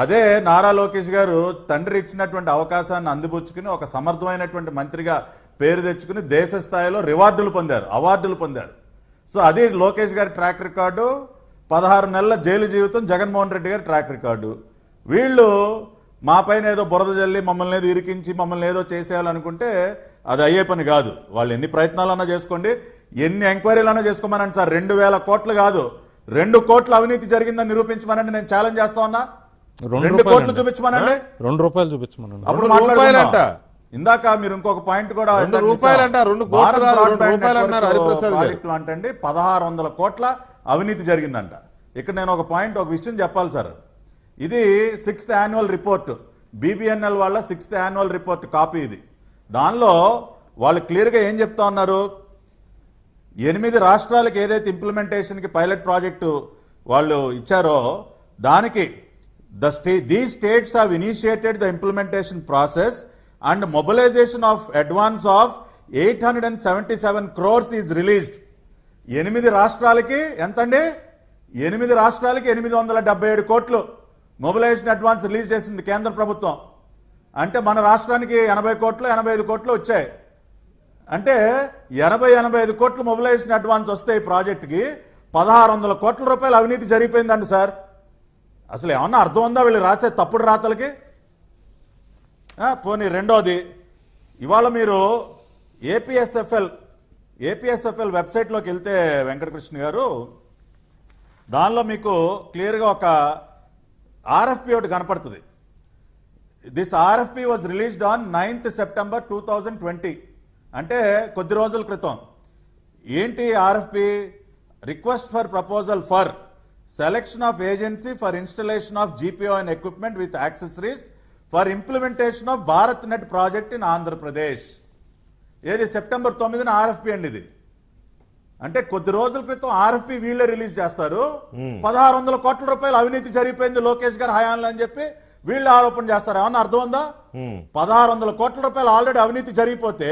అదే నారా లోకేష్ గారు తండ్రి ఇచ్చినటువంటి అవకాశాన్ని అందిపుచ్చుకుని ఒక సమర్థమైనటువంటి మంత్రిగా పేరు తెచ్చుకుని దేశ స్థాయిలో రివార్డులు పొందారు, అవార్డులు పొందారు. సో అది లోకేష్ గారి ట్రాక్ రికార్డు. 16 నెలల జైలు జీవితం జగన్మోహన్ రెడ్డి గారి ట్రాక్ రికార్డు. వీళ్ళు మా పైన ఏదో బురద జల్లి మమ్మల్ని ఏదో ఇరికించి మమ్మల్ని ఏదో చేసేయాలనుకుంటే అది అయ్యే పని కాదు. వాళ్ళు ఎన్ని ప్రయత్నాలన్నా చేసుకోండి, ఎన్ని ఎంక్వైరీలన్నా చేసుకోమనండి సార్. 2000 కోట్లు కాదు, 2 కోట్ల అవినీతి జరిగిందని నిరూపించమనండి. నేను ఛాలెంజ్ చేస్తా ఉన్నా, 2 కోట్లు చూపించమనండి, 2 రూపాయలు చూపించమనండి. అప్పుడు మాట్లాడుకుందాం. ఇందాక మీరు ఇంకొక పాయింట్ కూడా ప్రాజెక్టులు అంటే 1600 కోట్ల అవినీతి జరిగిందంట. ఇక్కడ నేను ఒక విషయం చెప్పాలి సార్. ఇది 6th యాన్యువల్ రిపోర్ట్, BBNL వాళ్ళ 6th యాన్యువల్ రిపోర్ట్ కాపీ ఇది. దానిలో వాళ్ళు క్లియర్గా ఏం చెప్తా ఉన్నారు, 8 రాష్ట్రాలకు ఏదైతే ఇంప్లిమెంటేషన్కి పైలట్ ప్రాజెక్టు వాళ్ళు ఇచ్చారో దానికి these states have initiated the implementation process and mobilization of advance of 877 crores is released. 8 రాష్ట్రాలకి ఎంతండి? 8 రాష్ట్రాలకి 877 కోట్లు మొబిలైజేషన్ అడ్వాన్స్ రిలీజ్ చేసింది కేంద్ర ప్రభుత్వం. అంటే మన రాష్ట్రానికి 80 కోట్లు 85 కోట్లు వచ్చాయి. అంటే 85 కోట్లు మొబిలైజేషన్ అడ్వాన్స్ వస్తే ఈ ప్రాజెక్టుకి 1600 కోట్ల రూపాయలు అవినీతి జరిగిపోయిందండి సార్. అసలు ఏమన్నా అర్థం ఉందా వీళ్ళు రాసే తప్పుడు రాతలకి? పోనీ రెండోది, ఇవాళ మీరు ఏపీఎస్ఎఫ్ఎల్ వెబ్సైట్లోకి వెళ్తే వెంకటకృష్ణ గారు, దానిలో మీకు క్లియర్గా ఒక ఆర్ఎఫ్పి ఒకటి కనపడుతుంది. This RFP was released on 9th September 2020, అంటే కొద్ది రోజుల క్రితం. ఏంటి RFP? Request for proposal for selection of agency for installation of GPO and equipment with accessories for implementation of Bharat net project in Andhra Pradesh. ఏది September 9న ఆర్ఎఫ్పి అండి ఇది. అంటే కొద్ది రోజుల క్రితం ఆర్ఎఫ్పి వీళ్ళే రిలీజ్ చేస్తారు. 1600 కోట్ల రూపాయలు అవినీతి జరిగిపోయింది లోకేష్ గారి హయాంలో అని చెప్పి వీళ్ళు ఆరోపణ చేస్తారు. ఏమన్నా అర్థం ఉందా? 1600 కోట్ల రూపాయలు ఆల్రెడీ అవినీతి జరిగిపోతే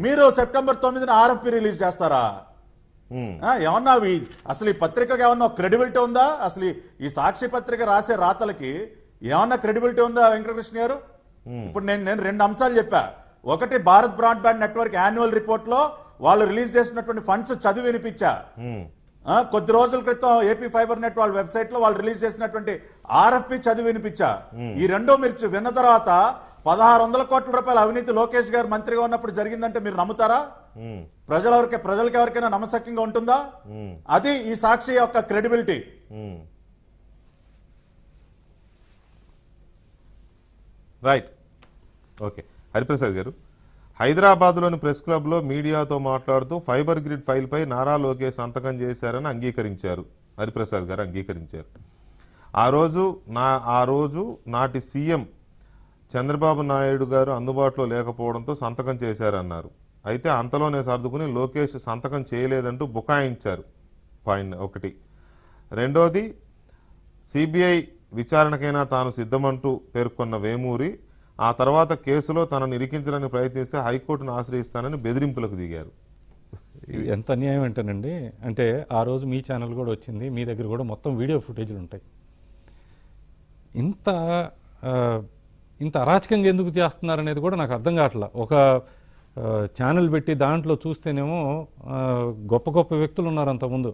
మీరు September 9న ఆర్ఎఫ్పి రిలీజ్ చేస్తారా? ఏమన్నా అసలు ఈ పత్రికకి ఏమన్నా క్రెడిబిలిటీ ఉందా? అసలు ఈ సాక్షి పత్రిక రాసే రాతలకి ఏమన్నా క్రెడిబిలిటీ ఉందా వెంకటకృష్ణ గారు? ఇప్పుడు నేను 2 అంశాలు చెప్పా. ఒకటి, Bharat broadband network annual report లో వాళ్ళు రిలీజ్ చేసినటువంటి ఫండ్స్ చదివి వినిపించా. కొద్ది రోజుల క్రితం ఏపీ ఫైబర్ నెట్ వాళ్ళ వెబ్సైట్ లో వాళ్ళు రిలీజ్ చేసినటువంటి ఆర్ఎఫ్పి చదివి వినిపించా. ఈ రెండో మీరు విన్న తర్వాత 1600 కోట్ల రూపాయల అవినీతి లోకేష్ గారు మంత్రిగా ఉన్నప్పుడు జరిగిందంటే మీరు నమ్ముతారా? ప్రజలకి ఎవరికైనా నమ్మశక్యంగా ఉంటుందా? అది ఈ సాక్షి యొక్క క్రెడిబిలిటీ. Right, okay. హరిప్రసాద్ గారు, హైదరాబాద్లోని ప్రెస్ క్లబ్లో మీడియాతో మాట్లాడుతూ ఫైబర్ గ్రిడ్ ఫైల్పై నారా లోకేష్ సంతకం చేశారని అంగీకరించారు. హరిప్రసాద్ గారు అంగీకరించారు. ఆ రోజు నాటి సీఎం చంద్రబాబు నాయుడు గారు అందుబాటులో లేకపోవడంతో సంతకం చేశారన్నారు. అయితే అంతలోనే సర్దుకుని లోకేష్ సంతకం చేయలేదంటూ బుకాయించారు. పాయింట్ ఒకటి. రెండోది, సిబిఐ విచారణకైనా తాను సిద్ధమంటూ పేర్కొన్న వేమూరి ఆ తర్వాత కేసులో తనను ఇరికించడానికి ప్రయత్నిస్తే హైకోర్టును ఆశ్రయిస్తానని బెదిరింపులకు దిగారు. ఎంత అన్యాయం అంటేనండి, అంటే ఆ రోజు మీ ఛానల్ కూడా వచ్చింది, మీ దగ్గర కూడా మొత్తం వీడియో ఫుటేజ్లు ఉంటాయి. ఇంత అరాచకంగా ఎందుకు చేస్తున్నారనేది కూడా నాకు అర్థం కావట్లా. ఒక ఛానల్ పెట్టి దాంట్లో చూస్తేనేమో గొప్ప గొప్ప వ్యక్తులు ఉన్నారు అంతకుముందు,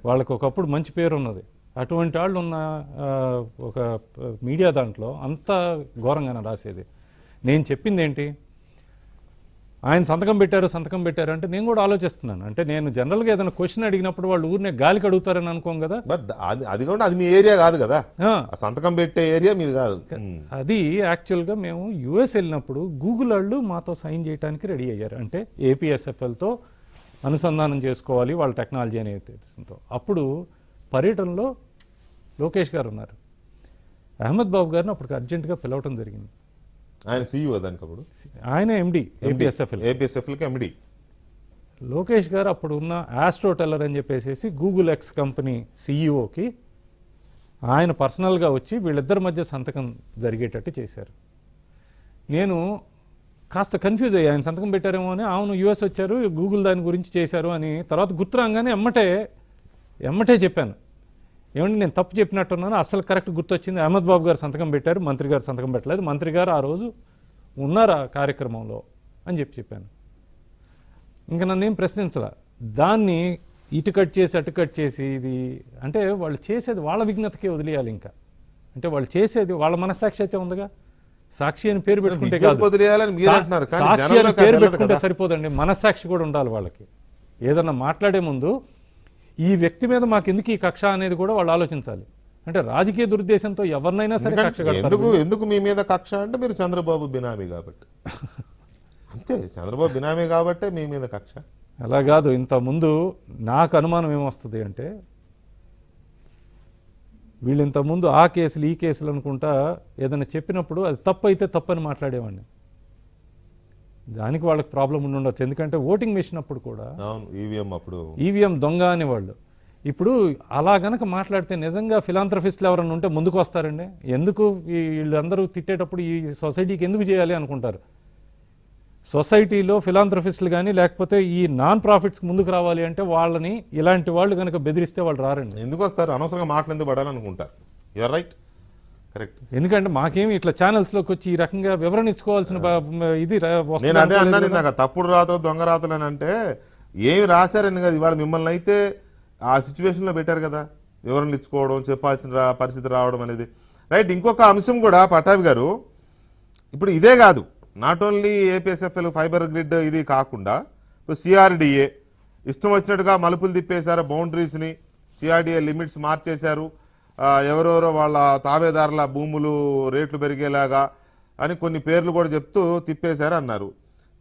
వాళ్ళకి ఒకప్పుడు మంచి పేరు ఉన్నది. అటువంటి వాళ్ళు ఉన్న ఒక మీడియా దాంట్లో అంత ఘోరంగానే రాసేది. నేను చెప్పింది ఏంటి, ఆయన సంతకం పెట్టారు అంటే నేను కూడా ఆలోచిస్తున్నాను. అంటే నేను జనరల్గా ఏదైనా క్వశ్చన్ అడిగినప్పుడు వాళ్ళు ఊరినే గాలికి అడుగుతారని అనుకోం కదా. బట్ అది కూడా అది మీ ఏరియా కాదు కదా, సంతకం పెట్టే ఏరియా మీది కాదు. అది యాక్చువల్గా మేము యుఎస్ వెళ్ళినప్పుడు గూగుల్ వాళ్ళు మాతో సైన్ చేయడానికి రెడీ అయ్యారు. అంటే ఏపీఎస్ఎఫ్ఎల్తో అనుసంధానం చేసుకోవాలి వాళ్ళ టెక్నాలజీ అనే ఉద్దేశంతో. అప్పుడు పర్యటనలో లోకేష్ గారు ఉన్నారు. అహ్మద్ బాబు గారిని అప్పటికి అర్జెంటుగా పిలవటం జరిగింది. ఆయన సీఈఓ దానికి, అప్పుడు ఆయన ఎండి ఏపీఎస్ఎఫ్ఎల్కి ఎండి. లోకేష్ గారు అప్పుడు ఉన్న ఆస్ట్రోటెల్లర్ అని చెప్పేసి గూగుల్ ఎక్స్ కంపెనీ సీఈఓకి ఆయన పర్సనల్గా వచ్చి వీళ్ళిద్దరి మధ్య సంతకం జరిగేటట్టు చేశారు. నేను కాస్త కన్ఫ్యూజ్ అయ్యి ఆయన సంతకం పెట్టారేమో అని, అవును యుఎస్ వచ్చారు గూగుల్ దాని గురించి చేశారు అని తర్వాత గుర్తురాగానే ఎమ్మటే చెప్పాను. ఏమంటే నేను తప్పు చెప్పినట్టున్నాను, అసలు కరెక్ట్ గుర్తొచ్చింది. అహ్మద్ బాబు గారు సంతకం పెట్టారు, మంత్రి గారు సంతకం పెట్టలేదు, మంత్రి గారు ఆ రోజు ఉన్నారు ఆ కార్యక్రమంలో అని చెప్పాను. ఇంకా నన్నేం ప్రశ్నించలా. దాన్ని ఇటు కట్ చేసి అటు కట్ చేసి ఇది అంటే వాళ్ళు చేసేది వాళ్ళ విఘ్నతకే వదిలేయాలి. ఇంకా అంటే వాళ్ళు చేసేది వాళ్ళ మనస్సాక్షి అయితే ఉందిగా. సాక్షి అని పేరు పెట్టుకుంటే కాదు, సాక్షి అని పేరు పెట్టుకుంటే సరిపోదండి, మనస్సాక్షి కూడా ఉండాలి వాళ్ళకి. ఏదన్నా మాట్లాడే ముందు ఈ వ్యక్తి మీద మాకెందుకు ఈ కక్ష అనేది కూడా వాళ్ళు ఆలోచించాలి. అంటే రాజకీయ దురుద్దేశంతో ఎవరినైనా సరే కక్ష కడతారు. ఎందుకు మీ మీద కక్ష అంటే మీరు చంద్రబాబు బినామీ కాబట్టి, అంతే. చంద్రబాబు బినామీ కాబట్టే మీ మీద కక్ష. అలా కాదు. ఇంత ముందు నాకు అనుమానం ఏమొస్తుంది అంటే, వీళ్ళు ఇంతకుముందు ఆ కేసులు ఈ కేసులు అనుకుంటా ఏదైనా చెప్పినప్పుడు అది తప్పు అయితే తప్పని మాట్లాడేవాడిని. దానికి వాళ్ళకి ప్రాబ్లం ఉండొచ్చు. ఎందుకంటే ఓటింగ్ మెషిన్ అప్పుడు కూడా ఈవీఎం దొంగ అనేవాళ్ళు. ఇప్పుడు అలా గనక మాట్లాడితే నిజంగా ఫిలాంథ్రఫిస్టులు ఎవరన్నా ఉంటే ముందుకు వస్తారండి. ఎందుకు వీళ్ళందరూ తిట్టేటప్పుడు ఈ సొసైటీకి ఎందుకు చేయాలి అనుకుంటారు. సొసైటీలో ఫిలాంథ్రఫిస్టులు కానీ లేకపోతే ఈ నాన్ ప్రాఫిట్స్కి ముందుకు రావాలి అంటే వాళ్ళని ఇలాంటి వాళ్ళు కనుక బెదిరిస్తే వాళ్ళు రారండి. ఎందుకు వస్తారు? అనవసరంగా మాటలు ఎందుకు పడాలనుకుంటారు. You're right, correct. ఎందుకంటే మాకేమి ఇట్లా ఛానల్స్లోకి వచ్చి ఈ రకంగా వివరణ ఇచ్చుకోవాల్సిన ఇది నేను అదే అన్నాను ఇందాక, తప్పుడు రాతలు దొంగ రాతలు అని అంటే ఏమి రాశారని కదా. ఇవాళ మిమ్మల్ని అయితే ఆ సిచ్యువేషన్లో పెట్టారు కదా. వివరణలు ఇచ్చుకోవడం, చెప్పాల్సిన పరిస్థితి రావడం అనేది. రైట్. ఇంకొక అంశం కూడా పట్టాభి గారు, ఇప్పుడు ఇదే కాదు, not only APSFL fibre grid ఇది కాకుండా ఇప్పుడు సిఆర్డిఏ ఇష్టం వచ్చినట్టుగా మలుపులు తిప్పేశారు, బౌండరీస్ని సిఆర్డిఏ లిమిట్స్ మార్చేశారు, ఎవరెవరో వాళ్ళ తాబేదారుల భూములు రేట్లు పెరిగేలాగా అని కొన్ని పేర్లు కూడా చెప్తూ తిప్పేశారు అన్నారు.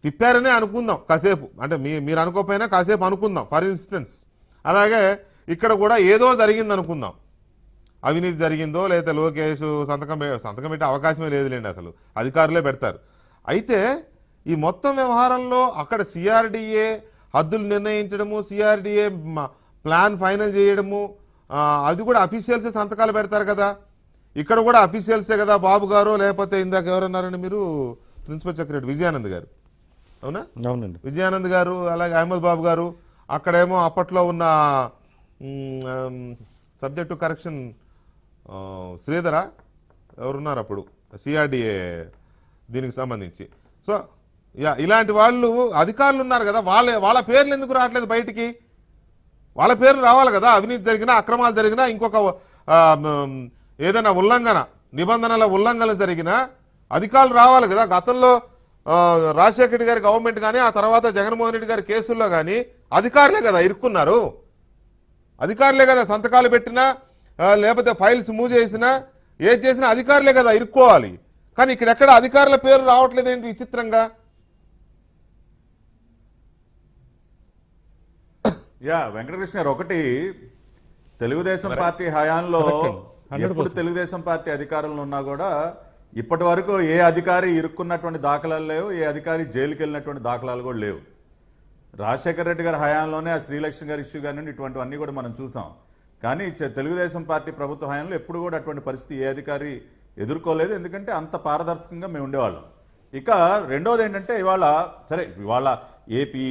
తిప్పారనే అనుకుందాం కాసేపు, అంటే మీరు అనుకోకపోయినా కాసేపు అనుకుందాం ఫర్ ఇన్స్టెన్స్. అలాగే ఇక్కడ కూడా ఏదో జరిగింది అనుకుందాం, అవినీతి జరిగిందో, లేదా లోకేష్ సంతకం పెట్టే అవకాశమే లేదులేండి, అసలు అధికారులే పెడతారు. అయితే ఈ మొత్తం వ్యవహారంలో అక్కడ సిఆర్డిఏ హద్దులు నిర్ణయించడము, సిఆర్డిఏ ప్లాన్ ఫైనల్ చేయడము, అది కూడా అఫీషియల్సే సంతకాలు పెడతారు కదా. ఇక్కడ కూడా అఫీషియల్సే కదా, బాబు గారు లేకపోతే ఇందాక ఎవరన్నారండి మీరు, ప్రిన్సిపల్ సెక్రటరీ విజయానంద్ గారు, అవునా? అవునండి. విజయానంద్ గారు, అలాగే అహ్మద్ బాబు గారు, అక్కడేమో అప్పట్లో ఉన్న సబ్జెక్టు కరెక్షన్ శ్రీధర ఎవరున్నారు అప్పుడు సిఆర్డిఏ దీనికి సంబంధించి. సో ఇలాంటి వాళ్ళు అధికారులు ఉన్నారు కదా, వాళ్ళ పేర్లు ఎందుకు రావట్లేదు బయటికి? వాళ్ళ పేర్లు రావాలి కదా. అవినీతి జరిగినా, అక్రమాలు జరిగినా, ఇంకొక ఏదైనా ఉల్లంఘన, నిబంధనల ఉల్లంఘన జరిగినా అధికారులు రావాలి కదా. గతంలో రాజశేఖర రెడ్డి గారి గవర్నమెంట్ కానీ, ఆ తర్వాత జగన్మోహన్ రెడ్డి గారి కేసుల్లో కానీ అధికారులే కదా ఇరుక్కున్నారు. అధికారులే కదా సంతకాలు పెట్టినా, లేకపోతే ఫైల్స్ మూవ్ చేసినా, ఏది చేసినా అధికారులే కదా ఇరుక్కోవాలి. కానీ ఇక్కడ ఎక్కడ అధికారుల పేరు రావట్లేదు ఏంటి విచిత్రంగా? వెంకటకృష్ణ గారు, ఒకటి తెలుగుదేశం పార్టీ హయాంలో ఎప్పుడు తెలుగుదేశం పార్టీ అధికారంలో ఉన్నా కూడా ఇప్పటి వరకు ఏ అధికారి ఇరుక్కున్నటువంటి దాఖలాలు లేవు, ఏ అధికారి జైలుకి వెళ్ళినటువంటి దాఖలాలు కూడా లేవు. రాజశేఖర రెడ్డి గారి హయాంలోనే ఆ శ్రీలక్ష్మి గారి ఇష్యూ కానీ ఇటువంటివన్నీ కూడా మనం చూసాం. కానీ తెలుగుదేశం పార్టీ ప్రభుత్వ హయాంలో ఎప్పుడు కూడా అటువంటి పరిస్థితి ఏ అధికారి ఎదుర్కోలేదు, ఎందుకంటే అంత పారదర్శకంగా మేము ఉండేవాళ్ళం. ఇక రెండోది ఏంటంటే, ఇవాళ ఏపీ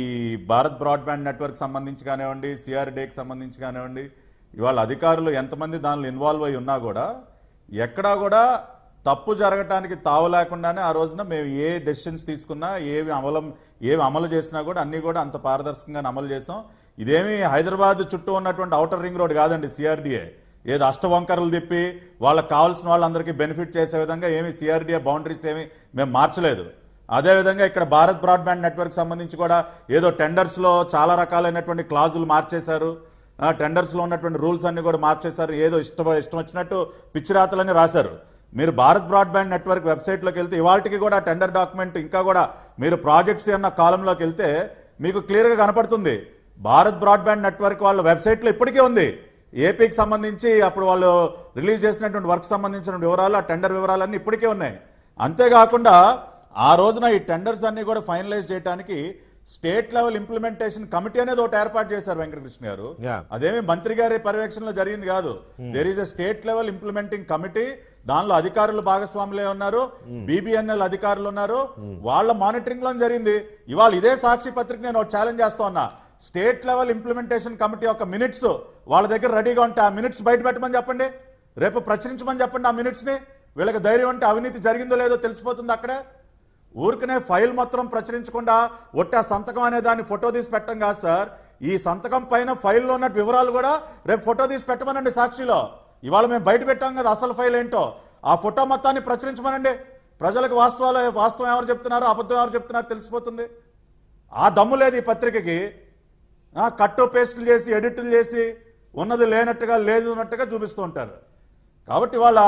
భారత్ బ్రాడ్బ్యాండ్ నెట్వర్క్ సంబంధించి కానివ్వండి, సిఆర్డీకి సంబంధించి కానివ్వండి, ఇవాళ అధికారులు ఎంతమంది దానిలో ఇన్వాల్వ్ అయి ఉన్నా కూడా ఎక్కడా కూడా తప్పు జరగటానికి తావు లేకుండానే ఆ రోజున మేము ఏ డెసిషన్స్ తీసుకున్నా, ఏవి అమలు చేసినా కూడా అన్నీ కూడా అంత పారదర్శకంగానే అమలు చేసాం. ఇదేమి హైదరాబాద్ చుట్టూ ఉన్నటువంటి ఔటర్ రింగ్ రోడ్ కాదండి సిఆర్డీఏ. ఏదో అష్టవంకరలు తిప్పి వాళ్ళకి కావాల్సిన వాళ్ళందరికీ బెనిఫిట్ చేసే విధంగా ఏమి సిఆర్డీఏ బౌండరీస్ ఏమి మేము మార్చలేదు. అదేవిధంగా ఇక్కడ భారత్ బ్రాడ్బ్యాండ్ నెట్వర్క్ సంబంధించి కూడా ఏదో టెండర్స్లో చాలా రకాలైనటువంటి క్లాజులు మార్చేశారు, టెండర్స్లో ఉన్నటువంటి రూల్స్ అన్ని కూడా మార్చేశారు, ఏదో ఇష్టం వచ్చినట్టు పిచ్చిరాతలని రాశారు. మీరు భారత్ బ్రాడ్బ్యాండ్ నెట్వర్క్ వెబ్సైట్లోకి వెళ్తే ఇవాళకి కూడా టెండర్ డాక్యుమెంట్, ఇంకా కూడా మీరు ప్రాజెక్ట్స్ అన్న కాలంలోకి వెళ్తే మీకు క్లియర్గా కనపడుతుంది. భారత్ బ్రాడ్బ్యాండ్ నెట్వర్క్ వాళ్ళ వెబ్సైట్లో ఇప్పటికే ఉంది. ఏపీకి సంబంధించి అప్పుడు వాళ్ళు రిలీజ్ చేసినటువంటి వర్క్ సంబంధించిన వివరాలు, ఆ టెండర్ వివరాలన్నీ ఇప్పటికే ఉన్నాయి. అంతేకాకుండా ఆ రోజున ఈ టెండర్స్ అన్ని కూడా ఫైనలైజ్ చేయడానికి స్టేట్ లెవెల్ ఇంప్లిమెంటేషన్ కమిటీ అనేది ఒకటి ఏర్పాటు చేశారు వెంకటకృష్ణ గారు. అదేమి మంత్రి గారి పర్యవేక్షణలో జరిగింది కాదు. There is a state level implementing committee. దానిలో అధికారులు భాగస్వాములే ఉన్నారు, బీబీఎన్ఎల్ అధికారులు ఉన్నారు, వాళ్ళ మానిటరింగ్ లో జరిగింది. ఇవాళ ఇదే సాక్షి పత్రిక నేను ఒక ఛాలెంజ్ చేస్తా ఉన్నా, స్టేట్ లెవెల్ ఇంప్లిమెంటేషన్ కమిటీ యొక్క మినిట్స్ వాళ్ళ దగ్గర రెడీగా ఉంటే ఆ మినిట్స్ బయట పెట్టమని చెప్పండి, రేపు ప్రచురించమని చెప్పండి. ఆ మినిట్స్ ని వీళ్ళకి ధైర్యం అంటే అవినీతి జరిగిందో లేదో తెలిసిపోతుంది అక్కడే. ఊరికనే ఫైల్ మొత్తం ప్రచురించకుండా ఒట్టా సంతకం అనే దాన్ని ఫోటో తీసి పెట్టడం కాదు సార్. ఈ సంతకం పైన ఫైల్లో ఉన్న వివరాలు కూడా రేపు ఫోటో తీసి పెట్టమనండి సాక్షిలో. ఇవాళ మేము బయట పెట్టాం కదా అసలు ఫైల్ ఏంటో, ఆ ఫోటో మొత్తాన్ని ప్రచురించమనండి. ప్రజలకు వాస్తవం ఎవరు చెప్తున్నారు, అబద్ధం ఎవరు చెప్తున్నారు తెలిసిపోతుంది. ఆ దమ్ము లేదు ఈ పత్రికకి. కట్టు పేస్టులు చేసి, ఎడిట్లు చేసి, ఉన్నది లేనట్టుగా లేదు ఉన్నట్టుగా చూపిస్తూ ఉంటారు. కాబట్టి వాళ్ళ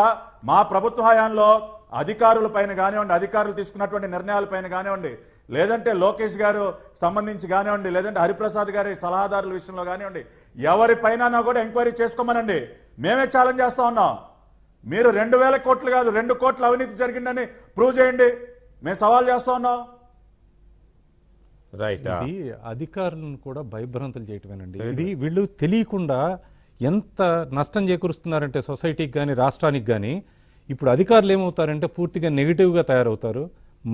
మా ప్రభుత్వ హయాంలో అధికారుల పైన కానివ్వండి, అధికారులు తీసుకున్నటువంటి నిర్ణయాలపైన కానివ్వండి, లేదంటే లోకేష్ గారు సంబంధించి కానివ్వండి, లేదంటే హరిప్రసాద్ గారి సలహాదారుల విషయంలో కానివ్వండి, ఎవరిపైన కూడా ఎంక్వైరీ చేసుకోమనండి. మేమే ఛాలెంజ్ చేస్తా ఉన్నాం. మీరు 2000 కోట్లు కాదు 2 కోట్ల అవినీతి జరిగిందని ప్రూవ్ చేయండి, మేము సవాల్ చేస్తా ఉన్నాం. ఇది అధికారులను కూడా భయభ్రాంతులు చేయటమేనండి. ఇది వీళ్ళు తెలియకుండా ఎంత నష్టం చేకూరుస్తున్నారంటే సొసైటీకి కానీ రాష్ట్రానికి కానీ. ఇప్పుడు అధికారులు ఏమవుతారంటే పూర్తిగా నెగిటివ్గా తయారవుతారు,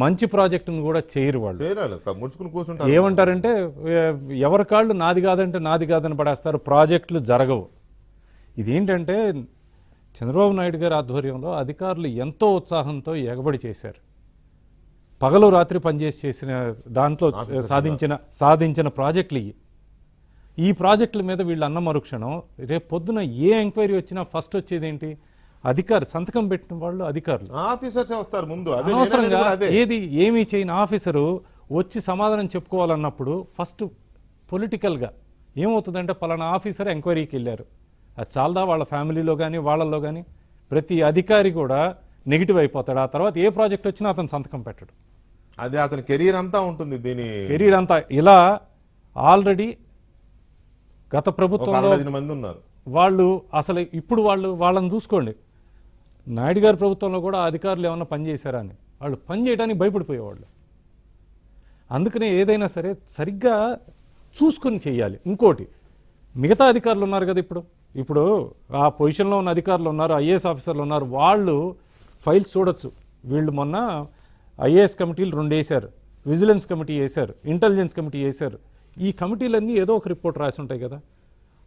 మంచి ప్రాజెక్టును కూడా చేయరు. వాళ్ళు ఏమంటారంటే ఎవరి కాళ్ళు నాది కాదంటే నాది కాదని పడేస్తారు, ప్రాజెక్టులు జరగవు. ఇదేంటంటే చంద్రబాబు నాయుడు గారి ఆధ్వర్యంలో అధికారులు ఎంతో ఉత్సాహంతో ఎగబడి చేశారు. పగలు రాత్రి పనిచేసి చేసిన దాంట్లో సాధించిన ప్రాజెక్టులు ఇవి. ఈ ప్రాజెక్టుల మీద వీళ్ళు అన్న మరుక్షణం రేపు పొద్దున ఏ ఎంక్వైరీ వచ్చినా ఫస్ట్ వచ్చేది ఏంటి? అధికారి సంతకం పెట్టిన వాళ్ళు అధికారులు, ఆఫీసర్సే వస్తారు ముందు. అదే నేను అనవసరంగా అనేది కూడా అదే. ఏది ఏమీ చేయని ఆఫీసరు వచ్చి సమాధానం చెప్పుకోవాలన్నప్పుడు ఫస్ట్ పొలిటికల్గా ఏమవుతుందంటే పలానా ఆఫీసర్ ఎంక్వైరీకి వెళ్ళారు, అది చాలదా? వాళ్ళ ఫ్యామిలీలో కానీ వాళ్ళల్లో కానీ ప్రతి అధికారి కూడా నెగిటివ్ అయిపోతాడు. ఆ తర్వాత ఏ ప్రాజెక్ట్ వచ్చినా అతను సంతకం పెట్టడు. అదే అతని కెరీర్ అంతా ఉంటుంది దీని. కెరీర్ అంతా ఇలా ఆల్రెడీ గత ఒక ప్రభుత్వంలో 65 మంది ఉన్నారు. వాళ్ళు అసలు ఇప్పుడు వాళ్ళని చూసుకోండి. నాయుడు గారి ప్రభుత్వంలో కూడా ఆ అధికారులు ఏమన్నా పని చేశారా అని వాళ్ళు పని చేయడానికి భయపడిపోయేవాళ్ళు. అందుకనే ఏదైనా సరే సరిగ్గా చూసుకొని చేయాలి. ఇంకోటి, మిగతా అధికారులు ఉన్నారు కదా, ఇప్పుడు ఆ పొజిషన్లో ఉన్న అధికారులు ఉన్నారు, ఐఏఎస్ ఆఫీసర్లు ఉన్నారు, వాళ్ళు ఫైల్స్ చూడొచ్చు. వీళ్ళు మొన్న ఐఏఎస్ కమిటీలు 2 వేశారు, విజిలెన్స్ కమిటీ వేశారు, ఇంటెలిజెన్స్ కమిటీ వేశారు. ఈ కమిటీలన్నీ ఏదో ఒక రిపోర్ట్ రాసి ఉంటాయి కదా,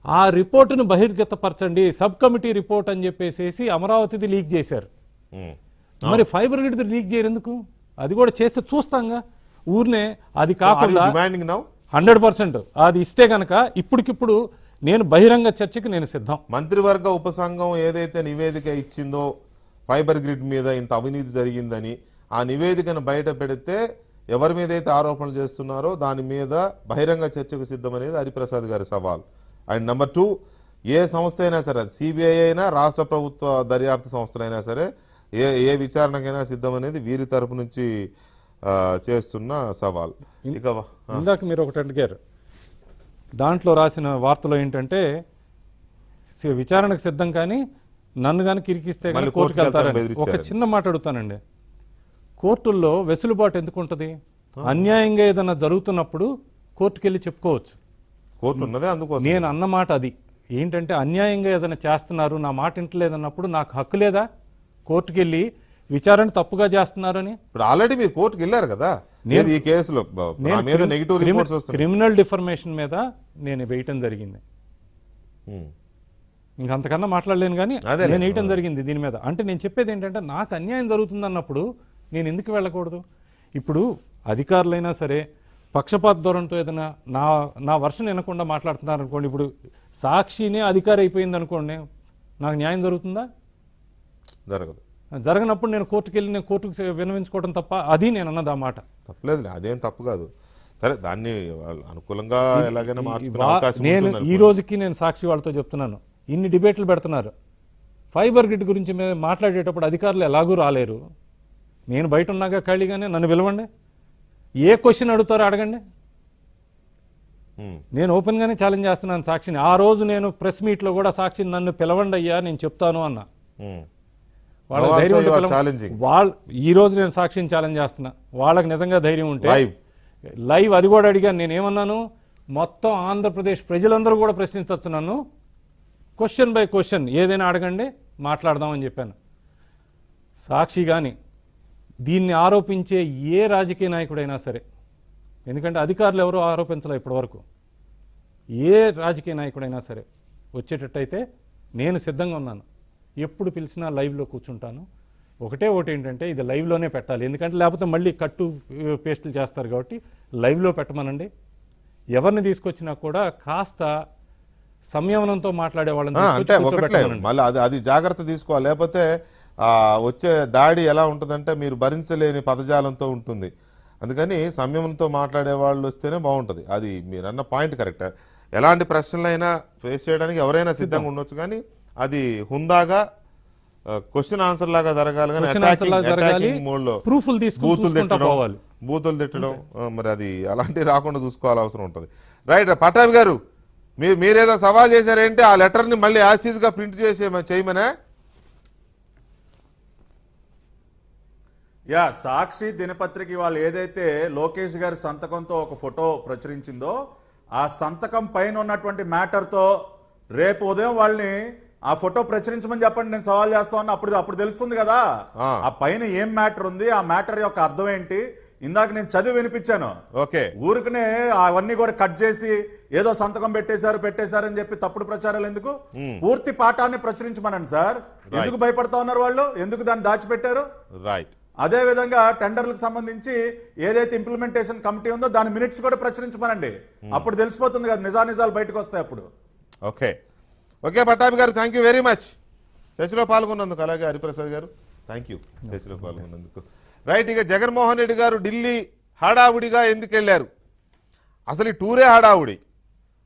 ఆ రిపోర్టును బహిర్గతపరచండి, సబ్ కమిటీ రిపోర్ట్ అని చెప్పేసి అమరావతిది లీక్ చేశారు. ఉమ్. మరి ఫైబర్ గ్రిడ్ది లీక్ చేయరు ఎందుకు? అది కూడా చేస్తే చూస్తాంగా. ఊరినే అది కాకుండా డిమాండింగ్ నౌ 100% అది ఇస్తే గనక ఇప్పటికిప్పుడు నేను బహిరంగ చర్చకి నేను సిద్ధం. మంత్రివర్గ ఉపసంఘం ఏదైతే నివేదిక ఇచ్చిందో ఫైబర్ గ్రిడ్ మీద ఇంత అవినీతి జరిగిందని, ఆ నివేదికను బయట పెడితే ఎవరి మీద అయితే ఆరోపణలు చేస్తున్నారో దాని మీద బహిరంగ చర్చకు సిద్ధమనేది హరిప్రసాద్ గారి సవాల్. అండ్ నెంబర్ 2, ఏ సంస్థ అయినా సరే, అది సిబిఐ అయినా రాష్ట్ర ప్రభుత్వ దర్యాప్తు సంస్థలైనా సరే, ఏ విచారణకైనా సిద్ధమనేది వీరి తరపు నుంచి చేస్తున్న సవాల్. ఇక ఇందాక మీరు ఒకటి అడిగారు, దాంట్లో రాసిన వార్తలో ఏంటంటే విచారణకు సిద్ధం కానీ నన్ను కానీ కిరికిస్తే కానీ మళ్ళీ కోర్టుకు కోర్టుకు వెళ్తారని. వెళ్తారని ఒక చిన్న మాట అడుగుతానండి, కోర్టుల్లో వెసులుబాటు ఎందుకు ఉంటుంది? అన్యాయంగా ఏదైనా జరుగుతున్నప్పుడు కోర్టుకు వెళ్ళి చెప్పుకోవచ్చు. కోర్టు ఉన్నదే అందుకోసం. నేను అన్నమాట అది ఏంటంటే, అన్యాయంగా ఏదైనా చేస్తున్నారు, నా మాట ఇంటలేదన్నప్పుడు నాకు హక్కు లేదా కోర్టుకు వెళ్ళి విచారణ తప్పుగా చేస్తున్నారు అని? ఇప్పుడు ఆల్రెడీ మీరు కోర్టుకు వెళ్ళారు కదా ఈ కేసులో, నా మీద నెగిటివ్ రిపోర్ట్స్ వస్తున్నాయి. క్రిమినల్ డిఫర్మేషన్ మీద నేను వేయటం జరిగింది. ఉమ్. ఇంకంతకన్నా మాట్లాడలేను కానీ అదేలే. నేను వేయటం జరిగింది దీని మీద. అంటే నేను చెప్పేది ఏంటంటే, నాకు అన్యాయం జరుగుతుంది అన్నప్పుడు నేను ఎందుకు వెళ్ళకూడదు? ఇప్పుడు అధికారులైనా సరే పక్షపాత ధోరణితో ఏదైనా నా వర్షన్ వినకుండా మాట్లాడుతున్నారు అనుకోండి, ఇప్పుడు సాక్షినే అధికారి అయిపోయింది అనుకోండి, నాకు న్యాయం జరుగుతుందా? జరగదు. జరగనప్పుడు నేను కోర్టుకు వెళ్ళి నేను కోర్టుకు విన్నవించుకోవడం తప్ప, అది నేను అన్నది ఆ మాట. తప్పలేదు, అదేం తప్పు కాదు. సరే, దాన్ని వాళ్ళు అనుకూలంగా ఎలాగైనా మార్చుకునే అవకాశం నేను ఉంటుంది ఈ రోజుకి నేను సాక్షి వాళ్ళతో చెప్తున్నాను, ఇన్ని డిబేట్లు పెడుతున్నారు, ఫైబర్ గ్రిడ్ గురించి మాట్లాడేటప్పుడు అధికారులు ఎలాగూ రాలేరు. నేను బయట ఉన్నాగా ఖాళీగానే, నన్ను పిలవండి, ఏ క్వశ్చన్ అడుగుతారో అడగండి. ఉమ్. నేను ఓపెన్గానే ఛాలెంజ్ చేస్తున్నాను సాక్షిని. ఆ రోజు నేను ప్రెస్ మీట్లో కూడా సాక్షిని నన్ను పిలవండి అయ్యా, నేను చెప్తాను అన్నా. ఉమ్. వాళ్ళ No, ధైర్యం also you are ఉంటే challenging. ఈ రోజు నేను సాక్షిని ఛాలెంజ్ చేస్తున్నా. వాళ్ళకి నిజంగా ధైర్యం ఉంటే లైవ్ అది కూడా అడిగాను. నేనేమన్నాను, మొత్తం ఆంధ్రప్రదేశ్ ప్రజలందరూ కూడా ప్రశ్నించవచ్చు నన్ను, క్వశ్చన్ బై క్వశ్చన్ ఏదైనా అడగండి, మాట్లాడదామని చెప్పాను. సాక్షి కానీ దీన్ని ఆరోపించే ఏ రాజకీయ నాయకుడైనా సరే, ఎందుకంటే అధికారులు ఎవరో ఆరోపించలే ఇప్పటివరకు, ఏ రాజకీయ నాయకుడైనా సరే వచ్చేటట్టయితే నేను సిద్ధంగా ఉన్నాను. ఎప్పుడు పిలిచినా లైవ్లో కూర్చుంటాను. ఒకటి ఏంటంటే, ఇది లైవ్లోనే పెట్టాలి, ఎందుకంటే లేకపోతే మళ్ళీ కట్టు పేస్టులు చేస్తారు కాబట్టి లైవ్లో పెట్టమనండి. ఎవరిని తీసుకొచ్చినా కూడా కాస్త సంయమనంతో మాట్లాడే వాళ్ళని అంటే ఒకట్లే మళ్ళీ అది జాగ్రత్త తీసుకోవాలి. లేకపోతే వచ్చే దాడి ఎలా ఉంటుందంటే, మీరు భరించలేని పదజాలంతో ఉంటుంది. అందుకని సంయమనంతో మాట్లాడే వాళ్ళు వస్తేనే బాగుంటుంది. అది మీరు అన్న పాయింట్ కరెక్ట్. ఎలాంటి ప్రశ్నలైనా ఫేస్ చేయడానికి ఎవరైనా సిద్ధంగా ఉండొచ్చు, కానీ అది హుందాగా క్వశ్చన్ ఆన్సర్ లాగా జరగాలి. కానీ అటాకింగ్ మోడ్ లో ప్రూఫ్లు బూతులు తిట్టడం మరి అది అలాంటివి రాకుండా చూసుకోవాలి, అవసరం ఉంటుంది. రైట్, పట్టాభి గారు, మీరేదో సవాల్ చేశారేంటి? ఆ లెటర్ ని మళ్ళీ యాసిస్ గా ప్రింట్ చేయమనే. యా, సాక్షి దినపత్రిక వాళ్ళు ఏదైతే లోకేష్ గారి సంతకంతో ఒక ఫోటో ప్రచురించిందో, ఆ సంతకం పైన ఉన్నటువంటి మ్యాటర్తో రేపు ఉదయం వాళ్ళని ఆ ఫోటో ప్రచురించమని చెప్పండి, నేను సవాల్ చేస్తా ఉన్నా. అప్పుడు తెలుస్తుంది కదా ఆ పైన ఏం మ్యాటర్ ఉంది, ఆ మ్యాటర్ యొక్క అర్థం ఏంటి. ఇందాక నేను చదివి వినిపించాను. ఓకే, ఊరికనే అవన్నీ కూడా కట్ చేసి ఏదో సంతకం పెట్టేశారని చెప్పి తప్పుడు ప్రచారాలు ఎందుకు? పూర్తి పాఠాన్ని ప్రచురించమనండి సార్. ఎందుకు భయపడతా ఉన్నారు వాళ్ళు? ఎందుకు దాన్ని దాచిపెట్టారు? రైట్. అదేవిధంగా టెండర్లకు సంబంధించి ఏదైతే ఇంప్లిమెంటేషన్ కమిటీ ఉందో దాని మినిట్స్ కూడా ప్రచురించమనండి. అప్పుడు తెలిసిపోతుంది కదా, నిజానిజాలు బయటకు వస్తాయి అప్పుడు. ఓకే ఓకే పట్టాభి గారు, థ్యాంక్ యూ వెరీ మచ్ చర్చలో పాల్గొన్నందుకు. అలాగే హరిప్రసాద్ గారు థ్యాంక్ యూ చర్చలో పాల్గొన్నందుకు. రైట్, ఇక జగన్మోహన్ రెడ్డి గారు ఢిల్లీ హడావుడిగా ఎందుకు వెళ్ళారు? అసలు ఈ టూరే హడావుడి.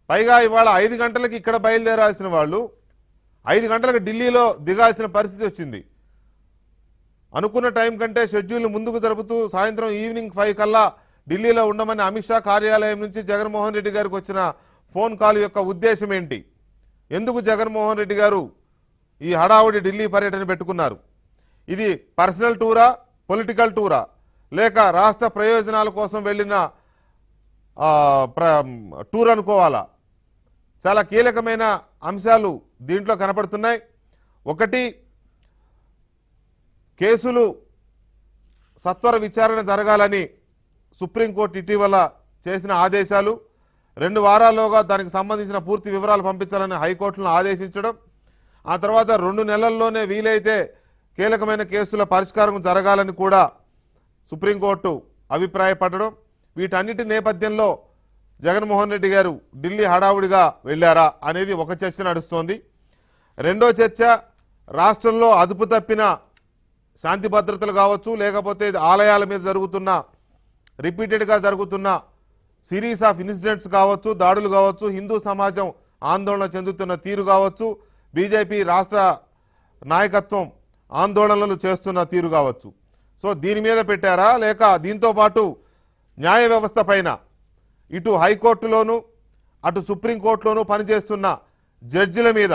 పైగా ఇవాళ 5 గంటలకి ఇక్కడ బయలుదేరాల్సిన వాళ్ళు 5 గంటలకు ఢిల్లీలో దిగాల్సిన పరిస్థితి వచ్చింది. అనుకున్న టైం కంటే షెడ్యూల్ ముందుకు జరుపుతూ సాయంత్రం ఈవినింగ్ 5 కల్లా ఢిల్లీలో ఉండమని అమిత్ షా కార్యాలయం నుంచి జగన్మోహన్ రెడ్డి గారికి వచ్చిన ఫోన్ కాల్ యొక్క ఉద్దేశం ఏంటి? ఎందుకు జగన్మోహన్ రెడ్డి గారు ఈ హడావుడి ఢిల్లీ పర్యటన పెట్టుకున్నారు? ఇది పర్సనల్ టూరా, పొలిటికల్ టూరా, లేక రాష్ట్ర ప్రయోజనాల కోసం వెళ్ళిన టూర్ అనుకోవాలా? చాలా కీలకమైన అంశాలు దీంట్లో కనపడుతున్నాయి. ఒకటి, కేసులు సత్వర విచారణ జరగాలని సుప్రీంకోర్టు ఇటీవల చేసిన ఆదేశాలు, 2 వారాల్లోగా దానికి సంబంధించిన పూర్తి వివరాలు పంపించాలని హైకోర్టును ఆదేశించడం, ఆ తర్వాత 2 నెలల్లోనే వీలైతే కీలకమైన కేసుల పరిష్కారం జరగాలని కూడా సుప్రీంకోర్టు అభిప్రాయపడడం, వీటన్నిటి నేపథ్యంలో జగన్మోహన్ రెడ్డి గారు ఢిల్లీ హడావుడిగా వెళ్ళారా అనేది ఒక చర్చ నడుస్తోంది. రెండో చర్చ, రాష్ట్రంలో అదుపు తప్పిన శాంతి భద్రతలు కావచ్చు, లేకపోతే ఆలయాల మీద జరుగుతున్న రిపీటెడ్గా జరుగుతున్న సిరీస్ ఆఫ్ ఇన్సిడెంట్స్ కావచ్చు, దాడులు కావచ్చు, హిందూ సమాజం ఆందోళన చెందుతున్న తీరు కావచ్చు, బీజేపీ రాష్ట్ర నాయకత్వం ఆందోళనలు చేస్తున్న తీరు కావచ్చు. సో దీని మీద పెట్టారా, లేక దీంతో పాటు న్యాయ వ్యవస్థ పైన ఇటు హైకోర్టులోను అటు సుప్రీంకోర్టులోనూ పనిచేస్తున్న జడ్జిల మీద,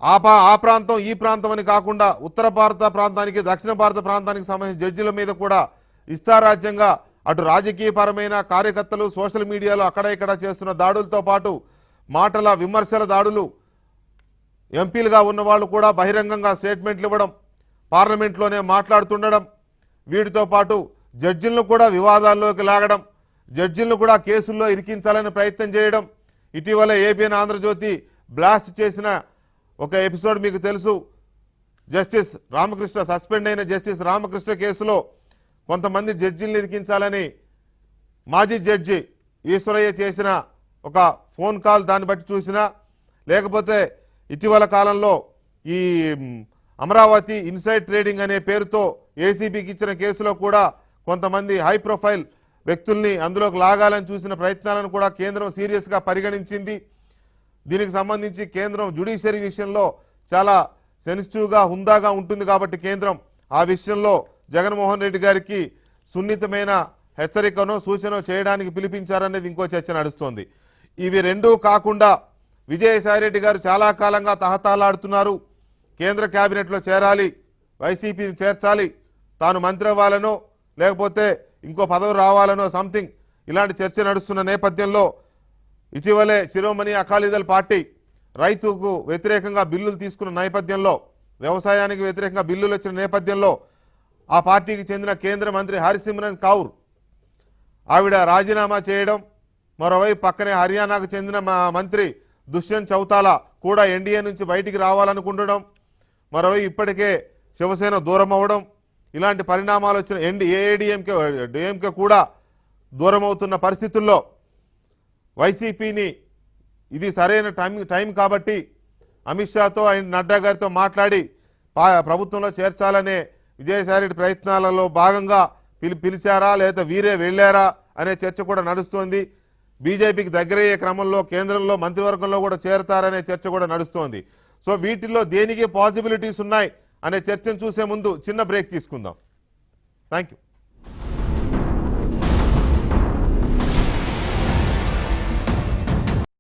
ఆ ప్రాంతం ఈ ప్రాంతం అని కాకుండా ఉత్తర భారత ప్రాంతానికి దక్షిణ భారత ప్రాంతానికి సంబంధించిన జడ్జిల మీద కూడా ఇష్టారాజ్యంగా అటు రాజకీయపరమైన కార్యకర్తలు సోషల్ మీడియాలో అక్కడ ఇక్కడ చేస్తున్న దాడులతో పాటు మాటల విమర్శల దాడులు, ఎంపీలుగా ఉన్న వాళ్ళు కూడా బహిరంగంగా స్టేట్మెంట్లు ఇవ్వడం, పార్లమెంట్లోనే మాట్లాడుతుండడం, వీటితో పాటు జడ్జిలను కూడా వివాదాల్లోకి లాగడం, జడ్జిలను కూడా కేసుల్లో ఇరికించాలని ప్రయత్నం చేయడం. ఇటీవల ఏబిఎన్ ఆంధ్రజ్యోతి బ్లాస్ట్ చేసిన ఒక ఎపిసోడ్ మీకు తెలుసు. జస్టిస్ రామకృష్ణ, సస్పెండ్ అయిన జస్టిస్ రామకృష్ణ కేసులో కొంతమంది జడ్జిలను ఇరికించాలని మాజీ జడ్జి ఈశ్వరయ్య చేసిన ఒక ఫోన్ కాల్, దాన్ని బట్టి చూసినా, లేకపోతే ఇటీవల కాలంలో ఈ అమరావతి ఇన్సైడ్ ట్రేడింగ్ అనే పేరుతో ఏసీబీకి ఇచ్చిన కేసులో కూడా కొంతమంది హై ప్రొఫైల్ వ్యక్తుల్ని అందులోకి లాగాలని చూసిన ప్రయత్నాలను కూడా కేంద్రం సీరియస్గా పరిగణించింది. దీనికి సంబంధించి కేంద్రం జ్యుడిషియరీ విషయంలో చాలా సెన్సిటివ్గా హుందాగా ఉంటుంది కాబట్టి కేంద్రం ఆ విషయంలో జగన్మోహన్ రెడ్డి గారికి సున్నితమైన హెచ్చరికనో సూచన చేయడానికి పిలిపించారనేది ఇంకో చర్చ నడుస్తోంది. ఇవి రెండూ కాకుండా విజయసాయిరెడ్డి గారు చాలా కాలంగా తహతహలాడుతున్నారు. కేంద్ర క్యాబినెట్లో చేరాలి, వైసీపీని చేర్చాలి, తాను మంత్రి అవ్వాలనో లేకపోతే ఇంకో పదవి రావాలనో సంథింగ్ ఇలాంటి చర్చ నడుస్తున్న నేపథ్యంలో ఇటీవలే శిరోమణి అకాలీదళ్ పార్టీ రైతుకు వ్యతిరేకంగా బిల్లులు తీసుకున్న నేపథ్యంలో, వ్యవసాయానికి వ్యతిరేకంగా బిల్లులు వచ్చిన నేపథ్యంలో ఆ పార్టీకి చెందిన కేంద్ర మంత్రి హర్సిమ్రత్ కౌర్ ఆవిడ రాజీనామా చేయడం, మరోవైపు పక్కనే హర్యానాకు చెందిన మంత్రి దుష్యంత్ చౌతాలా కూడా ఎన్డీఏ నుంచి బయటికి రావాలనుకుంటడం, మరోవైపు ఇప్పటికే శివసేన దూరం అవ్వడం, ఇలాంటి పరిణామాలు వచ్చిన ఏఐడిఎంకే కూడా దూరం అవుతున్న పరిస్థితుల్లో వైసీపీని ఇది సరైన టైం కాబట్టి అమిత్ షాతో ఆయన నడ్డా గారితో మాట్లాడి ప్రభుత్వంలో చేర్చాలనే విజయసాయిరెడ్డి ప్రయత్నాలలో భాగంగా పిలిచారా లేదా వీరే వెళ్ళారా అనే చర్చ కూడా నడుస్తోంది. బీజేపీకి దగ్గరయ్యే క్రమంలో కేంద్రంలో మంత్రివర్గంలో కూడా చేరతారనే చర్చ కూడా నడుస్తోంది. సో వీటిల్లో దేనికి పాసిబిలిటీస్ ఉన్నాయి అనే చర్చను చూసే ముందు చిన్న బ్రేక్ తీసుకుందాం. Thank you.